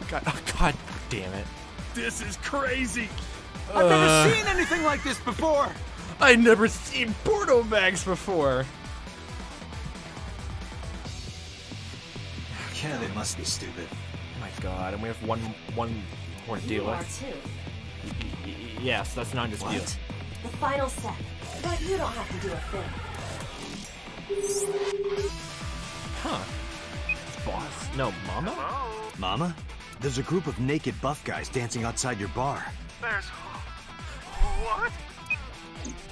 Speaker 1: God, oh, God damn it.
Speaker 9: This is crazy.
Speaker 11: I've never seen anything like this before!
Speaker 1: I never seen porno mags before.
Speaker 2: Yeah, they must be stupid.
Speaker 1: Oh my god, and we have one more to deal
Speaker 4: You are
Speaker 1: with.
Speaker 4: too.
Speaker 1: Yes, that's not dispute.
Speaker 2: What?
Speaker 4: The final step. But you don't have to do a thing.
Speaker 1: Huh. Boss? No, mama?
Speaker 2: Mama? There's a group of naked buff guys dancing outside your bar.
Speaker 8: There's... What?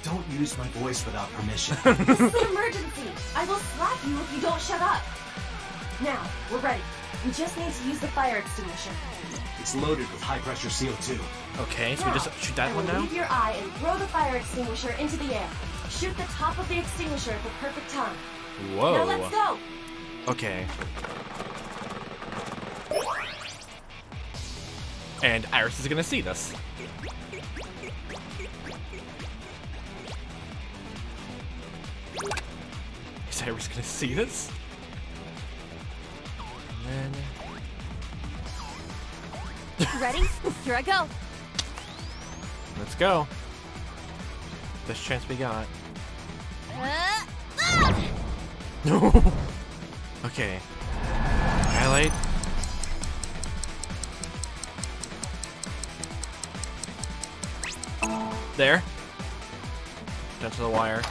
Speaker 2: Don't use my voice without permission.
Speaker 4: This is an emergency. I will slap you if you don't shut up. Now, we're ready. We just need to use the fire extinguisher.
Speaker 2: It's loaded with high-pressure CO2.
Speaker 1: Okay, so we just shoot that one now?
Speaker 4: Leave your eye and throw the fire extinguisher into the air. Shoot the top of the extinguisher at the perfect time.
Speaker 1: Whoa.
Speaker 4: Now let's go.
Speaker 1: Okay. And Iris is gonna see this. Is Iris gonna see this? And then...
Speaker 6: Ready? Here I go.
Speaker 1: Let's go. Best chance we got. No. Okay. Highlight. There. Down to the wire.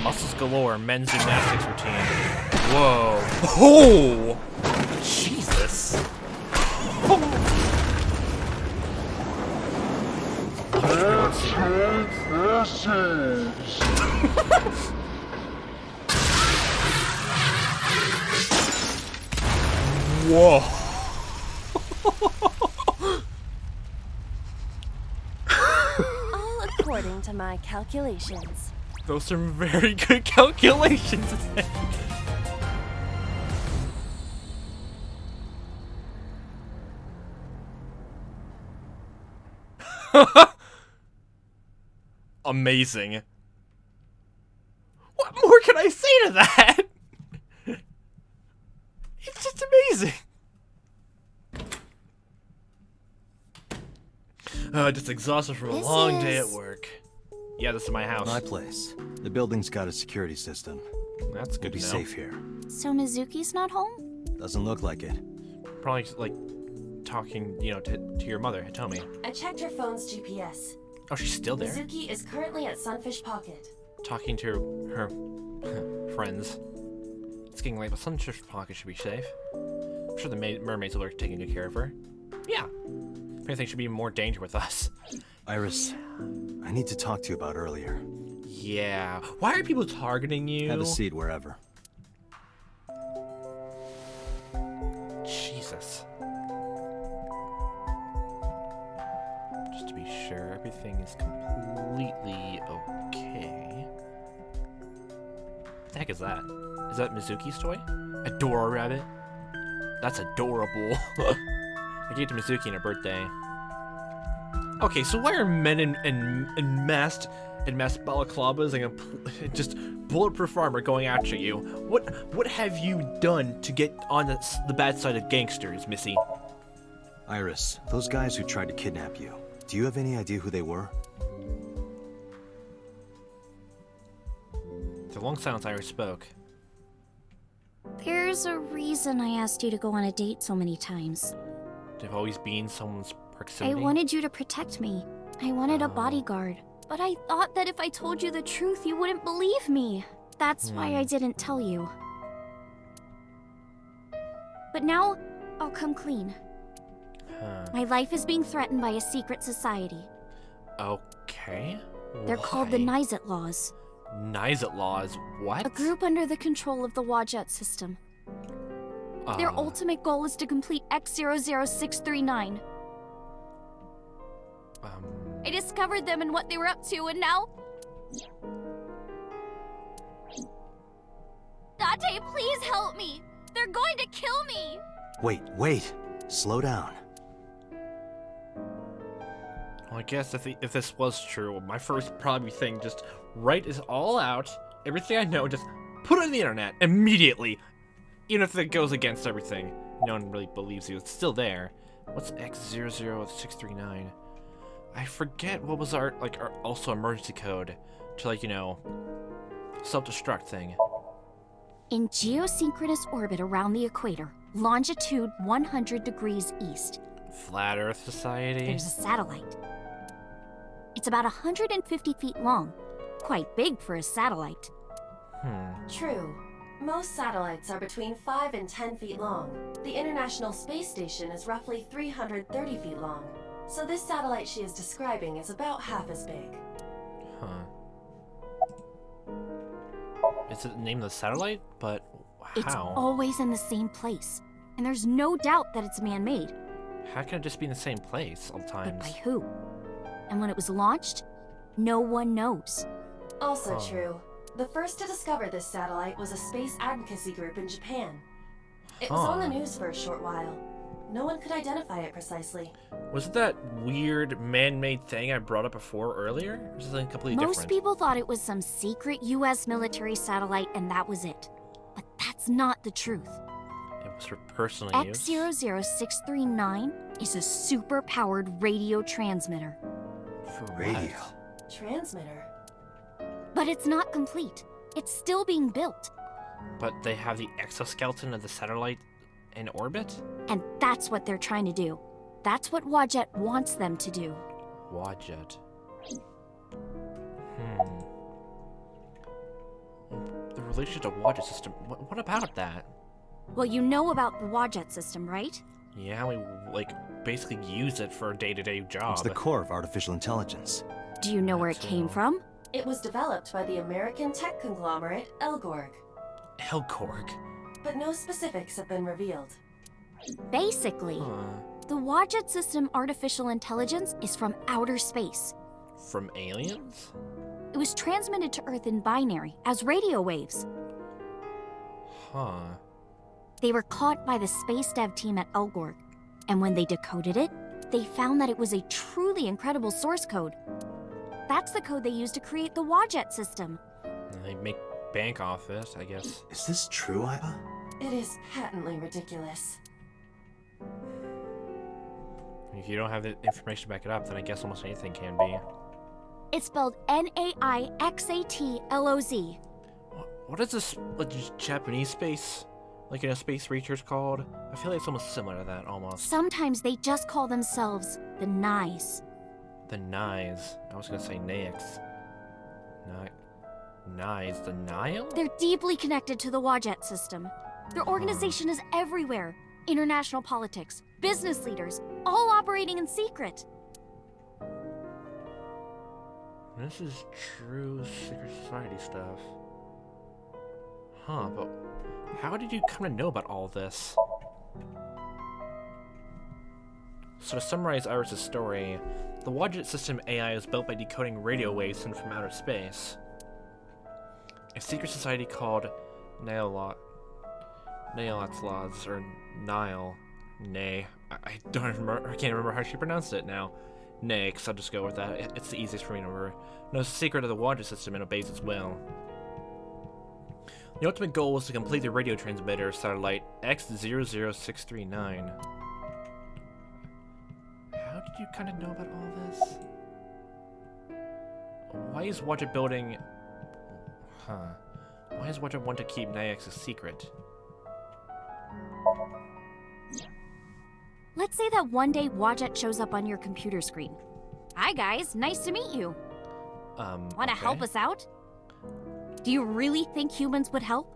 Speaker 1: Muscles galore. Men's gymnastics routine. Whoa. Oh! Jesus. Whoa.
Speaker 6: All according to my calculations.
Speaker 1: Those are very good calculations. Amazing. What more can I say to that? It's just amazing. Just exhausted from a
Speaker 6: This
Speaker 1: long day at
Speaker 6: is-
Speaker 1: work. Yeah, this is my house.
Speaker 2: My place. The building's got a security system.
Speaker 1: That's
Speaker 2: We'll
Speaker 1: good
Speaker 2: be
Speaker 1: to know.
Speaker 2: safe here.
Speaker 3: So Mizuki's not home?
Speaker 2: Doesn't look like it.
Speaker 1: Probably like talking, you know, to your mother, Hitomi.
Speaker 4: I checked her phone's GPS.
Speaker 1: Oh, she's still there?
Speaker 4: Mizuki is currently at Sunfish Pocket.
Speaker 1: Talking to her friends. It's getting late, but Sunfish Pocket should be safe. I'm sure the mermaids will be taking good care of her. Yeah. anything, should be in more danger with us.
Speaker 2: Iris, I need to talk to you about earlier.
Speaker 1: Yeah. Why are people targeting you?
Speaker 2: Have a seat wherever.
Speaker 1: Jesus. Just to be sure, everything is completely okay. What the heck is that? Is that Mizuki's toy? Adora rabbit? That's adorable. I gave it to Mizuki on her birthday. Okay, so why are men in masked balaclavas and just bulletproof armor going after you? What have you done to get on the bad side of gangsters, Missy?
Speaker 2: Iris, those guys who tried to kidnap you, do you have any idea who they were?
Speaker 1: The long silence, Iris spoke.
Speaker 3: There's a reason I asked you to go on a date so many times.
Speaker 1: They've always been someone's proximity.
Speaker 3: I wanted you to protect me. I wanted a bodyguard. But I thought that if I told you the truth, you wouldn't believe me. That's why I didn't tell you. But now, I'll come clean. My life is being threatened by a secret society.
Speaker 1: Okay.
Speaker 3: They're called the Nizet Laws.
Speaker 1: Nizet Laws? What?
Speaker 3: A group under the control of the Wadjet system. Their ultimate goal is to complete X00639. I discovered them and what they were up to, and now... Date, please help me! They're going to kill me!
Speaker 2: Wait. Slow down.
Speaker 1: Well, I guess if this was true, my first probably thing, just write it all out, everything I know, just put it on the internet immediately. Even if it goes against everything. No one really believes you. It's still there. What's X00639? I forget what was our also emergency code to self-destruct thing.
Speaker 3: In geosynchronous orbit around the equator, longitude 100 degrees east.
Speaker 1: Flat Earth Society?
Speaker 3: There's a satellite. It's about 150 feet long. Quite big for a satellite.
Speaker 4: True. Most satellites are between 5 and 10 feet long. The International Space Station is roughly 330 feet long. So this satellite she is describing is about half as big.
Speaker 1: Is it the name of the satellite? But how?
Speaker 3: It's always in the same place. And there's no doubt that it's man-made.
Speaker 1: How can it just be in the same place all the times?
Speaker 3: But by who? And when it was launched, no one knows.
Speaker 4: Also true. The first to discover this satellite was a space advocacy group in Japan. It was on the news for a short while. No one could identify it precisely.
Speaker 1: Was it that weird man-made thing I brought up before earlier? Or is it something completely
Speaker 3: Most
Speaker 1: different?
Speaker 3: people thought it was some secret US military satellite and that was it. But that's not the truth.
Speaker 1: It was for personal use?
Speaker 3: X00639 is a super-powered radio transmitter.
Speaker 1: For
Speaker 2: Radio.
Speaker 1: what?
Speaker 4: Transmitter?
Speaker 3: But it's not complete. It's still being built.
Speaker 1: But they have the exoskeleton of the satellite in orbit?
Speaker 3: And that's what they're trying to do. That's what Wadjet wants them to do.
Speaker 1: Wadjet. The relationship to Wadjet system, what about that?
Speaker 3: Well, you know about the Wadjet system, right?
Speaker 1: Yeah, we, basically use it for a day-to-day job.
Speaker 2: It's the core of artificial intelligence.
Speaker 3: Do you know where it came from?
Speaker 4: It was developed by the American tech conglomerate Elgorg.
Speaker 1: Elgorg?
Speaker 4: But no specifics have been revealed.
Speaker 3: Basically, the Wadjet system artificial intelligence is from outer space.
Speaker 1: From aliens?
Speaker 3: It was transmitted to Earth in binary, as radio waves.
Speaker 1: Huh.
Speaker 3: They were caught by the space dev team at Elgorg, and when they decoded it, they found that it was a truly incredible source code. That's the code they used to create the Wadjet system.
Speaker 1: And they make bank off it, I guess.
Speaker 2: Is this true, Iba?
Speaker 4: It is patently ridiculous.
Speaker 1: If you don't have the information to back it up, then I guess almost anything can be.
Speaker 3: It's spelled Naixatloz.
Speaker 1: What is this Japanese space? Space research called? I feel like it's almost similar to that, almost.
Speaker 3: Sometimes they just call themselves the Nais.
Speaker 1: The Nais. I was gonna say Naix. Nais. The Nile?
Speaker 3: They're deeply connected to the Wadjet system. Their organization is everywhere. international politics, business leaders, all operating in secret.
Speaker 1: This is true secret society stuff. Huh, but how did you come to know about all this? So to summarize Iris' story, the Wadjet system AI is built by decoding radio waves sent from outer space. A secret society called Nailot's Laws, or Nile. Nay. I can't remember how she pronounced it now. Nay, because I'll just go with that. It's the easiest for me to remember. Knows the secret of the Wadjet system and obeys its will. The ultimate goal was to complete the radio transmitter satellite X00639. How did you kind of know about all this? Why is Wadjet building... Why does Wadjet want to keep Naix a secret?
Speaker 3: Let's say that one day Wadjet shows up on your computer screen. Hi guys, nice to meet you. Wanna help us out? Do you really think humans would help?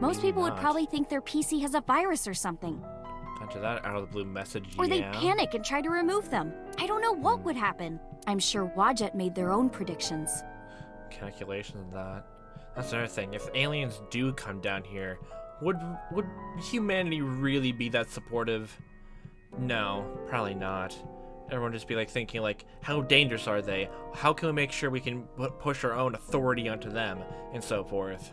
Speaker 3: Most people would probably think their PC has a virus or something.
Speaker 1: After that out of the blue message,
Speaker 3: Or they'd panic and try to remove them. I don't know what would happen. I'm sure Wadjet made their own predictions.
Speaker 1: Calculations of that. That's another thing. If aliens do come down here, would humanity really be that supportive? No, probably not. Everyone just be like thinking like, how dangerous are they? How can we make sure we can push our own authority onto them, and so forth.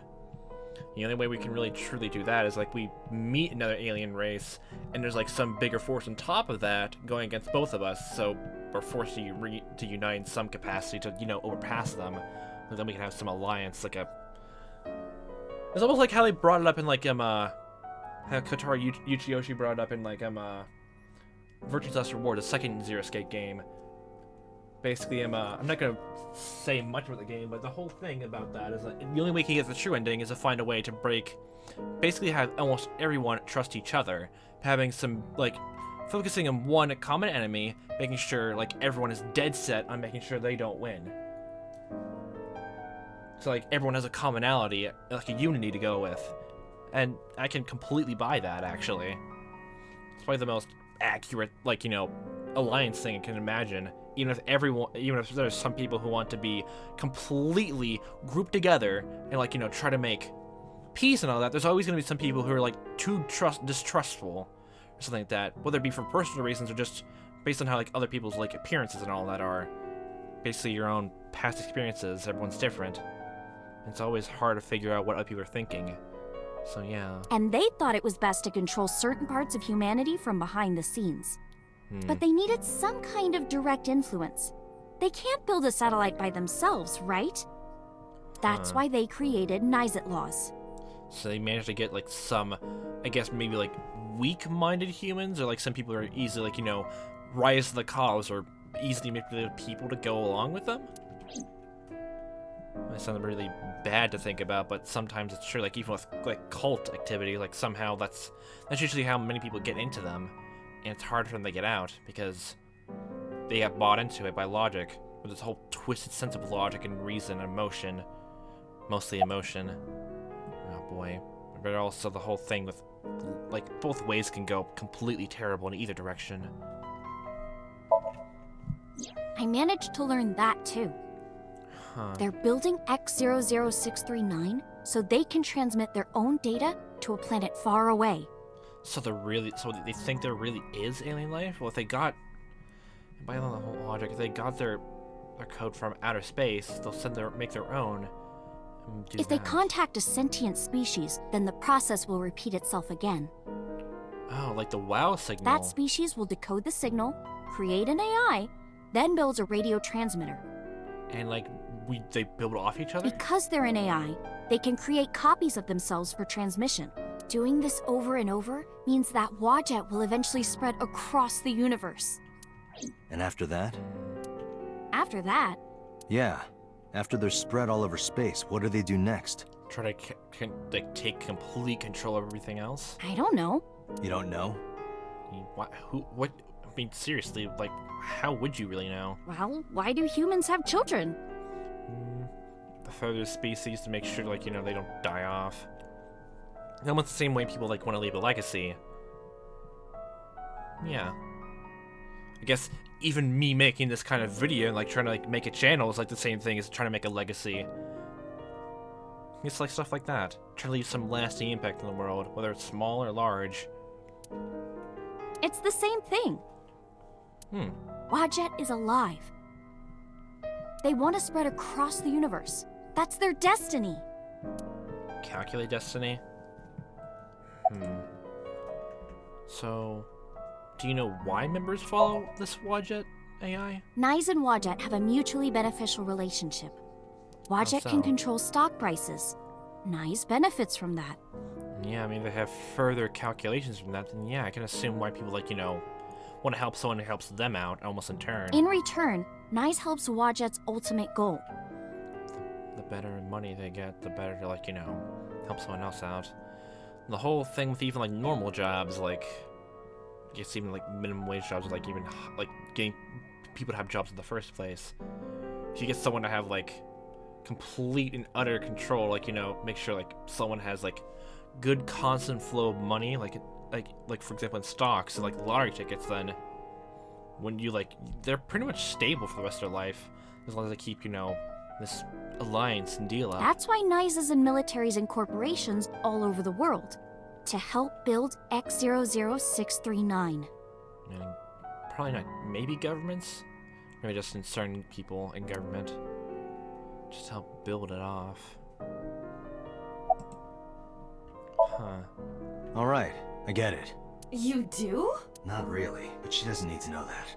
Speaker 1: The only way we can really truly do that is like we meet another alien race, and there's like some bigger force on top of that going against both of us, so we're forced to unite in some capacity to, you know, overpass them. And then we can have some alliance, like a... It's almost like how they brought it up in like how Kotaro Yuchiyoshi brought it up in like Virtue's Last Reward, the second Zero Escape game. Basically, I'm not gonna say much about the game, but the whole thing about that is that the only way you can get the true ending is to find a way to basically have almost everyone trust each other, having some like focusing on one common enemy, making sure like everyone is dead set on making sure they don't win. So like everyone has a commonality, like a unity to go with, and I can completely buy that actually. It's probably the most accurate, like, you know, alliance thing I can imagine. Even if there's some people who want to be completely grouped together and like, you know, try to make peace and all that, there's always going to be some people who are like too distrustful or something like that, whether it be for personal reasons or just based on how like other people's like appearances and all that are. Basically your own past experiences, everyone's different. It's always hard to figure out what other people are thinking. So yeah.
Speaker 3: And they thought it was best to control certain parts of humanity from behind the scenes. But they needed some kind of direct influence. They can't build a satellite by themselves, right? That's why they created Nizet laws.
Speaker 1: So they managed to get like some, I guess maybe like weak-minded humans, or like some people who are easily like, you know, rise to the cause or easily manipulated people to go along with them? That sounds really bad to think about, but sometimes it's true. Like even with like cult activity, like somehow that's usually how many people get into them. And it's hard for them to get out because they have bought into it by logic, with this whole twisted sense of logic and reason and emotion. Mostly emotion. Oh boy. But also the whole thing with, like, both ways can go completely terrible in either direction.
Speaker 3: I managed to learn that too. They're building X00639 so they can transmit their own data to a planet far away.
Speaker 1: So they think there really is alien life? Well, if they got, by the whole logic, if they got their code from outer space, they'll make their own.
Speaker 3: If they contact a sentient species, then the process will repeat itself again.
Speaker 1: Oh, like the WoW signal.
Speaker 3: That species will decode the signal, create an AI, then builds a radio transmitter.
Speaker 1: And like they build off each other?
Speaker 3: Because they're an AI, they can create copies of themselves for transmission. Doing this over and over means that Wadjet will eventually spread across the universe.
Speaker 2: And after that?
Speaker 3: After that?
Speaker 2: Yeah. After they're spread all over space, what do they do next?
Speaker 1: Try to take complete control of everything else?
Speaker 3: I don't know.
Speaker 2: You don't know?
Speaker 1: What? What? I mean, seriously, like, how would you really know?
Speaker 3: Well, why do humans have children?
Speaker 1: The further species to make sure, like, you know, they don't die off. Almost the same way people like want to leave a legacy. Yeah. I guess even me making this kind of video and like trying to like make a channel is like the same thing as trying to make a legacy. It's like stuff like that. Trying to leave some lasting impact in the world, whether it's small or large.
Speaker 3: It's the same thing. Wadjet is alive. They want to spread across the universe. That's their destiny.
Speaker 1: Calculate destiny? So, do you know why members follow this Wadjet AI?
Speaker 3: Nyes and Wadjet have a mutually beneficial relationship. Wadjet
Speaker 1: so?
Speaker 3: can control stock prices. Nyes benefits from that.
Speaker 1: Yeah, I mean, they have further calculations from that, then yeah, I can assume why people, like, you know, want to help someone who helps them out, almost in turn.
Speaker 3: In return, Nyes helps Wadjet's ultimate goal.
Speaker 1: The better money they get, the better to, like, you know, help someone else out. The whole thing with even, like, normal jobs, like, I guess even, like, minimum wage jobs, like, even, like, getting people to have jobs in the first place. If you get someone to have, like, complete and utter control, like, you know, make sure, like, someone has, like, good constant flow of money, like for example in stocks and like lottery tickets, then when you like, they're pretty much stable for the rest of their life as long as they keep, you know, this alliance and deal up.
Speaker 3: That's why Nyes is in militaries and corporations all over the world to help build X00639.
Speaker 1: And probably not, maybe governments, maybe just in certain people in government, just to help build it off. Huh.
Speaker 2: Alright, I get it.
Speaker 4: You do?
Speaker 2: Not really, but she doesn't need to know that.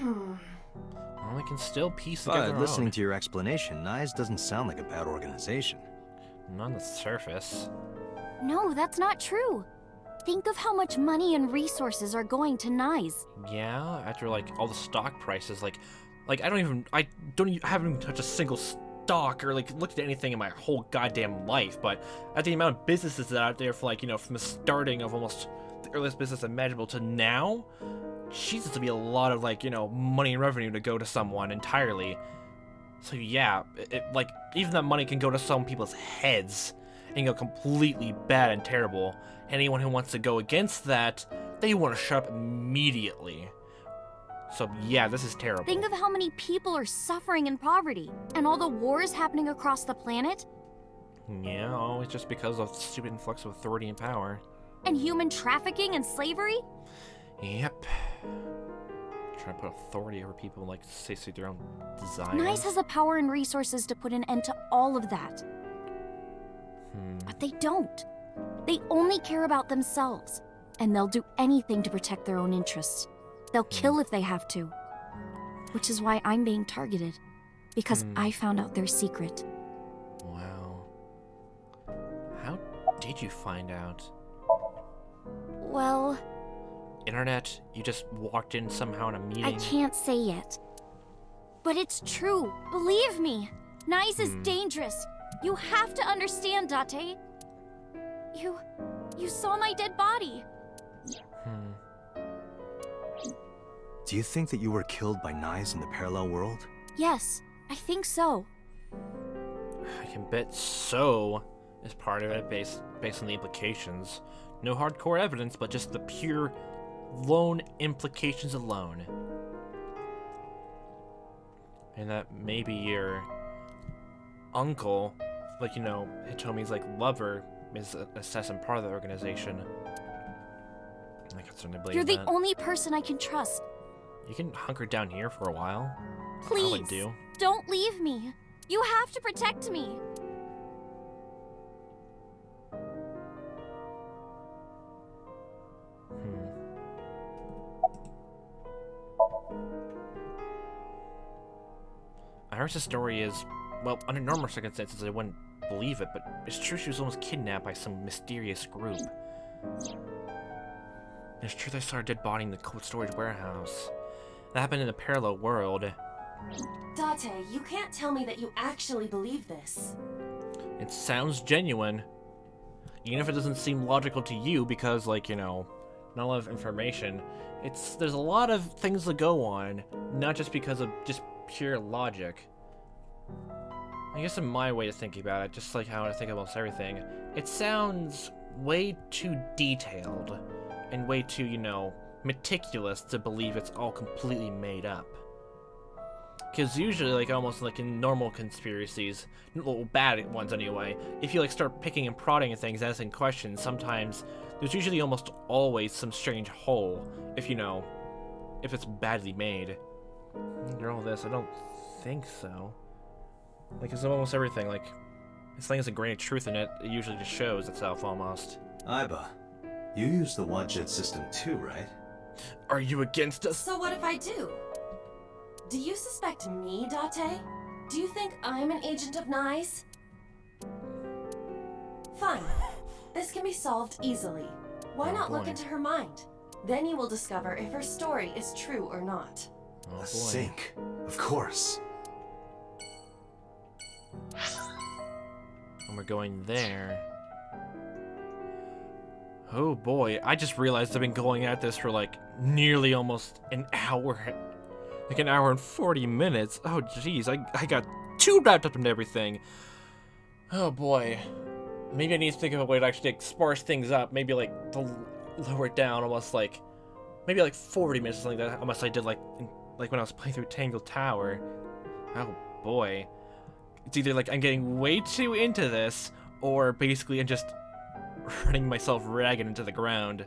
Speaker 1: Well, we can still piece together
Speaker 2: But
Speaker 1: our
Speaker 2: listening
Speaker 1: own.
Speaker 2: to your explanation, Nyes doesn't sound like a bad organization.
Speaker 1: Not on the surface.
Speaker 3: No, that's not true. Think of how much money and resources are going to Nyes.
Speaker 1: Yeah, after like all the stock prices, like I haven't even touched a single stock or like looked at anything in my whole goddamn life, but at the amount of businesses that are out there for, like, you know, from the starting of almost the earliest business imaginable to now, Jesus, to be a lot of, like, you know, money and revenue to go to someone entirely. So yeah, it like, even that money can go to some people's heads and go completely bad and terrible. Anyone who wants to go against that, they want to shut up immediately. So yeah, this is terrible.
Speaker 3: Think of how many people are suffering in poverty and all the wars happening across the planet.
Speaker 1: Yeah, always just because of stupid influx of authority and power.
Speaker 3: And human trafficking and slavery.
Speaker 1: Yep. Trying to put authority over people, like, say suit their own desires.
Speaker 3: Nyes has the power and resources to put an end to all of that. But they don't. They only care about themselves. And they'll do anything to protect their own interests. They'll kill if they have to. Which is why I'm being targeted. Because I found out their secret.
Speaker 1: Wow. How did you find out?
Speaker 3: Well,
Speaker 1: Internet? You just walked in somehow in a meeting?
Speaker 3: I can't say yet. But it's true. Believe me. Nyes is dangerous. You have to understand, Date. You saw my dead body.
Speaker 2: Do you think that you were killed by Nyes in the parallel world?
Speaker 3: Yes, I think so.
Speaker 1: I can bet so is part of it, based on the implications. No hardcore evidence, but just the pure lone implications alone. And that maybe your uncle, like, you know, Hitomi's, like, lover, is an assassin part of the organization. I can certainly believe
Speaker 3: You're the
Speaker 1: that.
Speaker 3: only person I can trust.
Speaker 1: You can hunker down here for a while. I
Speaker 3: Please,
Speaker 1: would do.
Speaker 3: don't leave me. You have to protect me.
Speaker 1: I heard the story is, well, under normal circumstances I wouldn't believe it, but it's true she was almost kidnapped by some mysterious group. It's true they saw her dead body in the cold storage warehouse. That happened in a parallel world.
Speaker 4: Date, you can't tell me that you actually believe this.
Speaker 1: It sounds genuine. Even if it doesn't seem logical to you because, like, you know, not a lot of information. There's a lot of things to go on, not just because of just pure logic. I guess in my way of thinking about it, just like how I think about almost everything, it sounds way too detailed and way too, you know, meticulous to believe it's all completely made up. Because usually, like, almost like in normal conspiracies, well, bad ones anyway, if you, like, start picking and prodding at things, asking questions, sometimes there's usually almost always some strange hole, if, you know, if it's badly made. After all this, I don't think so. Like, it's almost everything, like, this thing has a grain of truth in it, it usually just shows itself, almost.
Speaker 2: Iba, you use the Wadjet system too, right?
Speaker 1: Are you against us?
Speaker 4: So what if I do? Do you suspect me, Date? Do you think I'm an agent of Nye's? Fine. This can be solved easily. Why not look into her mind? Then you will discover if her story is true or not.
Speaker 1: Oh, boy.
Speaker 2: A sink, of course.
Speaker 1: And we're going there. Oh boy, I just realized I've been going at this for like nearly almost an hour. Like an hour and 40 minutes. Oh jeez, I got too wrapped up in everything. Oh boy. Maybe I need to think of a way to actually like, sparse things up. Maybe like lower it down almost like maybe like 40 minutes or something like that. Unless I did like when I was playing through Tangled Tower. Oh boy. It's either like I'm getting way too into this, or basically I'm just running myself ragged into the ground.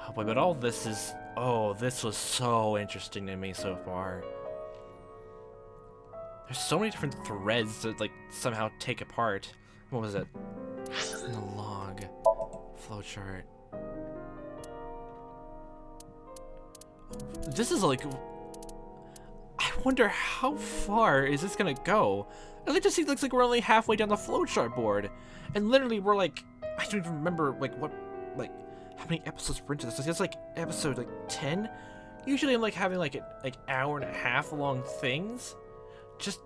Speaker 1: Oh boy, but all this is... Oh, this was so interesting to me so far. There's so many different threads that like somehow take apart. What was it? In the log. Flowchart. This is like... I wonder how far is this gonna go? It just seems like we're only halfway down the flowchart board. And literally we're like... I don't even remember like what... Like... How many episodes we're into this? I guess like episode like 10? Usually I'm like having like hour and a half long things. Just...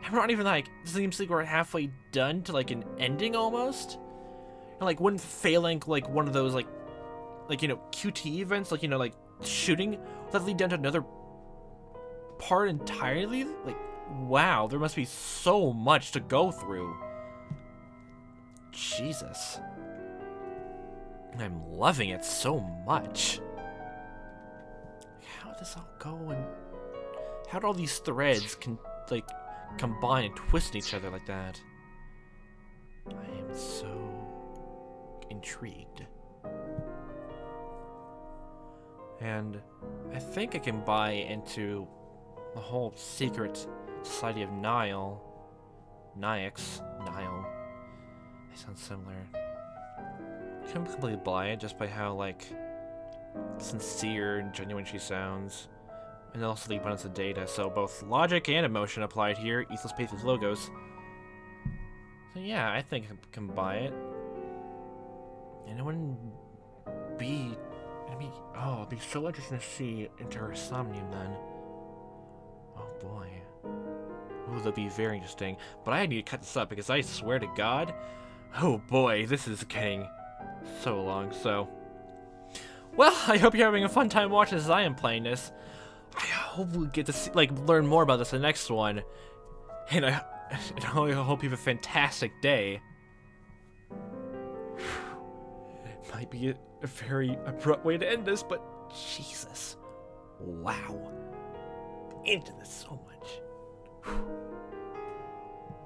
Speaker 1: I'm not even like... It seems like we're halfway done to like an ending almost. And like wouldn't failing like one of those like you know, QT events, like, you know, like shooting, that lead down to another part entirely? Like, wow, there must be so much to go through. Jesus. I'm loving it so much. How did this all go, and how did all these threads like combine and twist each other like that? I am so intrigued. And I think I can buy into the whole secret society of Nile. Nile. They sound similar. I can completely buy it just by how, like, sincere and genuine she sounds. And also the abundance of data, so both logic and emotion applied here. Ethel's Pathos logos. So yeah, I think I can buy it. And it wouldn't be... Oh, it'd be so interesting to see into her Somnium then. Oh boy. Ooh, that'd be very interesting. But I need to cut this up because I swear to God, oh boy, this is getting so long, so... Well, I hope you're having a fun time watching as I am playing this. I hope we get to see, like, learn more about this in the next one. And I hope you have a fantastic day. It might be a very abrupt way to end this, but Jesus. Wow. Into this so much.